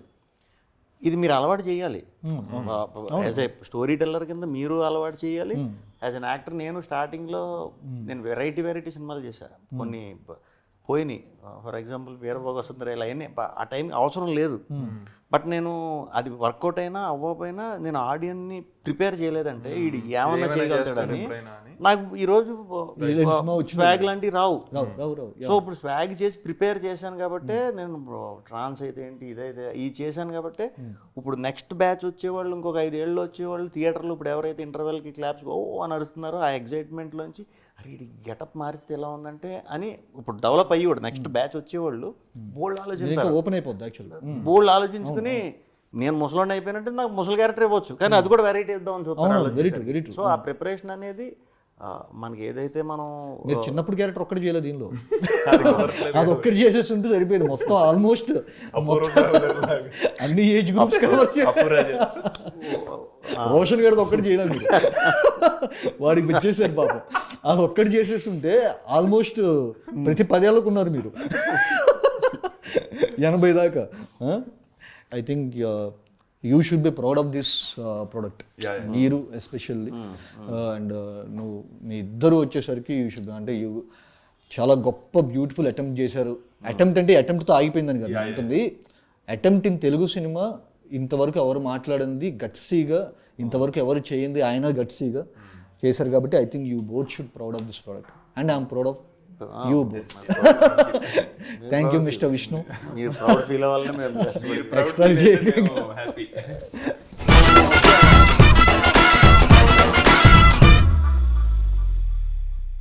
ఇది మీరు అలవాటు చేయాలి. యాజ్ ఏ స్టోరీ టెల్లర్ కింద మీరు అలవాటు చేయాలి. యాజ్ అన్ యాక్టర్ నేను స్టార్టింగ్లో వెరైటీ సినిమాలు చేశాను, కొన్ని పోయినాయి. ఫర్ ఎగ్జాంపుల్ వీరభోగ సుందరేలు అవన్నీ ఆ టైం అవసరం లేదు. బట్ నేను అది వర్కౌట్ అయినా అవ్వకపోయినా నేను ఆడియన్ని ప్రిపేర్ చేయలేదంటే వీడు ఏమన్నా చేయగలుగుతాడని నాకు ఈరోజు స్వాగ్ లాంటివి రావు. సో ఇప్పుడు స్వాగ్ చేసి ప్రిపేర్ చేశాను కాబట్టే నేను ట్రాన్స్ అయితే ఏంటి ఇదైతే ఇది చేశాను కాబట్టే ఇప్పుడు నెక్స్ట్ బ్యాచ్ వచ్చేవాళ్ళు, ఇంకొక 5 ఏళ్ళు వచ్చేవాళ్ళు థియేటర్లో ఇప్పుడు ఎవరైతే ఇంటర్వెల్కి క్లాప్స్ ఓ అని అరుస్తున్నారో ఆ ఎగ్జైట్మెంట్లోంచి అరే ఇది గెటప్ మారితే ఎలా ఉందంటే అని ఇప్పుడు డెవలప్ అయ్యేవాడు నెక్స్ట్ బ్యాచ్ వచ్చేవాళ్ళు బోల్డ్ ఆలోచించారు, ఓపెన్ అయిపోద్ది యాక్చువల్గా. బోల్డ్ ఆలోచించుకుని నేను ముసలోని అయిపోయినట్టే నాకు ముసలి క్యారెక్టర్ ఇవ్వచ్చు, కానీ అది కూడా వెరైటీ ఇద్దామని చూస్తారు. సో ఆ ప్రిపరేషన్ అనేది మనకి ఏదైతే మనం చిన్నప్పుడు క్యారెక్టర్ ఒక్కటి చేయలేదు దీనిలో, అది ఒక్కటి చేసేసి ఉంటే సరిపోయింది. మొత్తం ఆల్మోస్ట్ అన్ని ఏజ్ గ్రూప్స్ రోషన్ గారిది ఒక్కటి చేయలేదు, వాడికి వచ్చేసారు పాపం. అది ఒక్కటి చేసేసి ఉంటే ఆల్మోస్ట్ ప్రతి 10 ఏళ్ళకు ఉన్నారు మీరు 80 దాకా. I think you should be proud of this product, మీరు ఎస్పెషల్లీ. అండ్ నువ్వు మీ ఇద్దరు వచ్చేసరికి యూ షుడ్, అంటే యూ చాలా గొప్ప బ్యూటిఫుల్ అటెంప్ట్ చేశారు. అటెంప్ట్ అంటే అటెంప్ట్తో ఆగిపోయిందని కదా ఉంటుంది. అటెంప్ట్ ఇన్ తెలుగు సినిమా ఇంతవరకు ఎవరు మాట్లాడింది గట్సీగా, ఇంతవరకు ఎవరు చేయింది ఆయన గట్సీగా చేశారు. కాబట్టి I think you both should proud of this product and I'm proud of you both. Thank you mister Vishnu. మీరు ప్రౌడ్ ఫీల్ అవ్వాలని మేము ఎక్స్ట్రా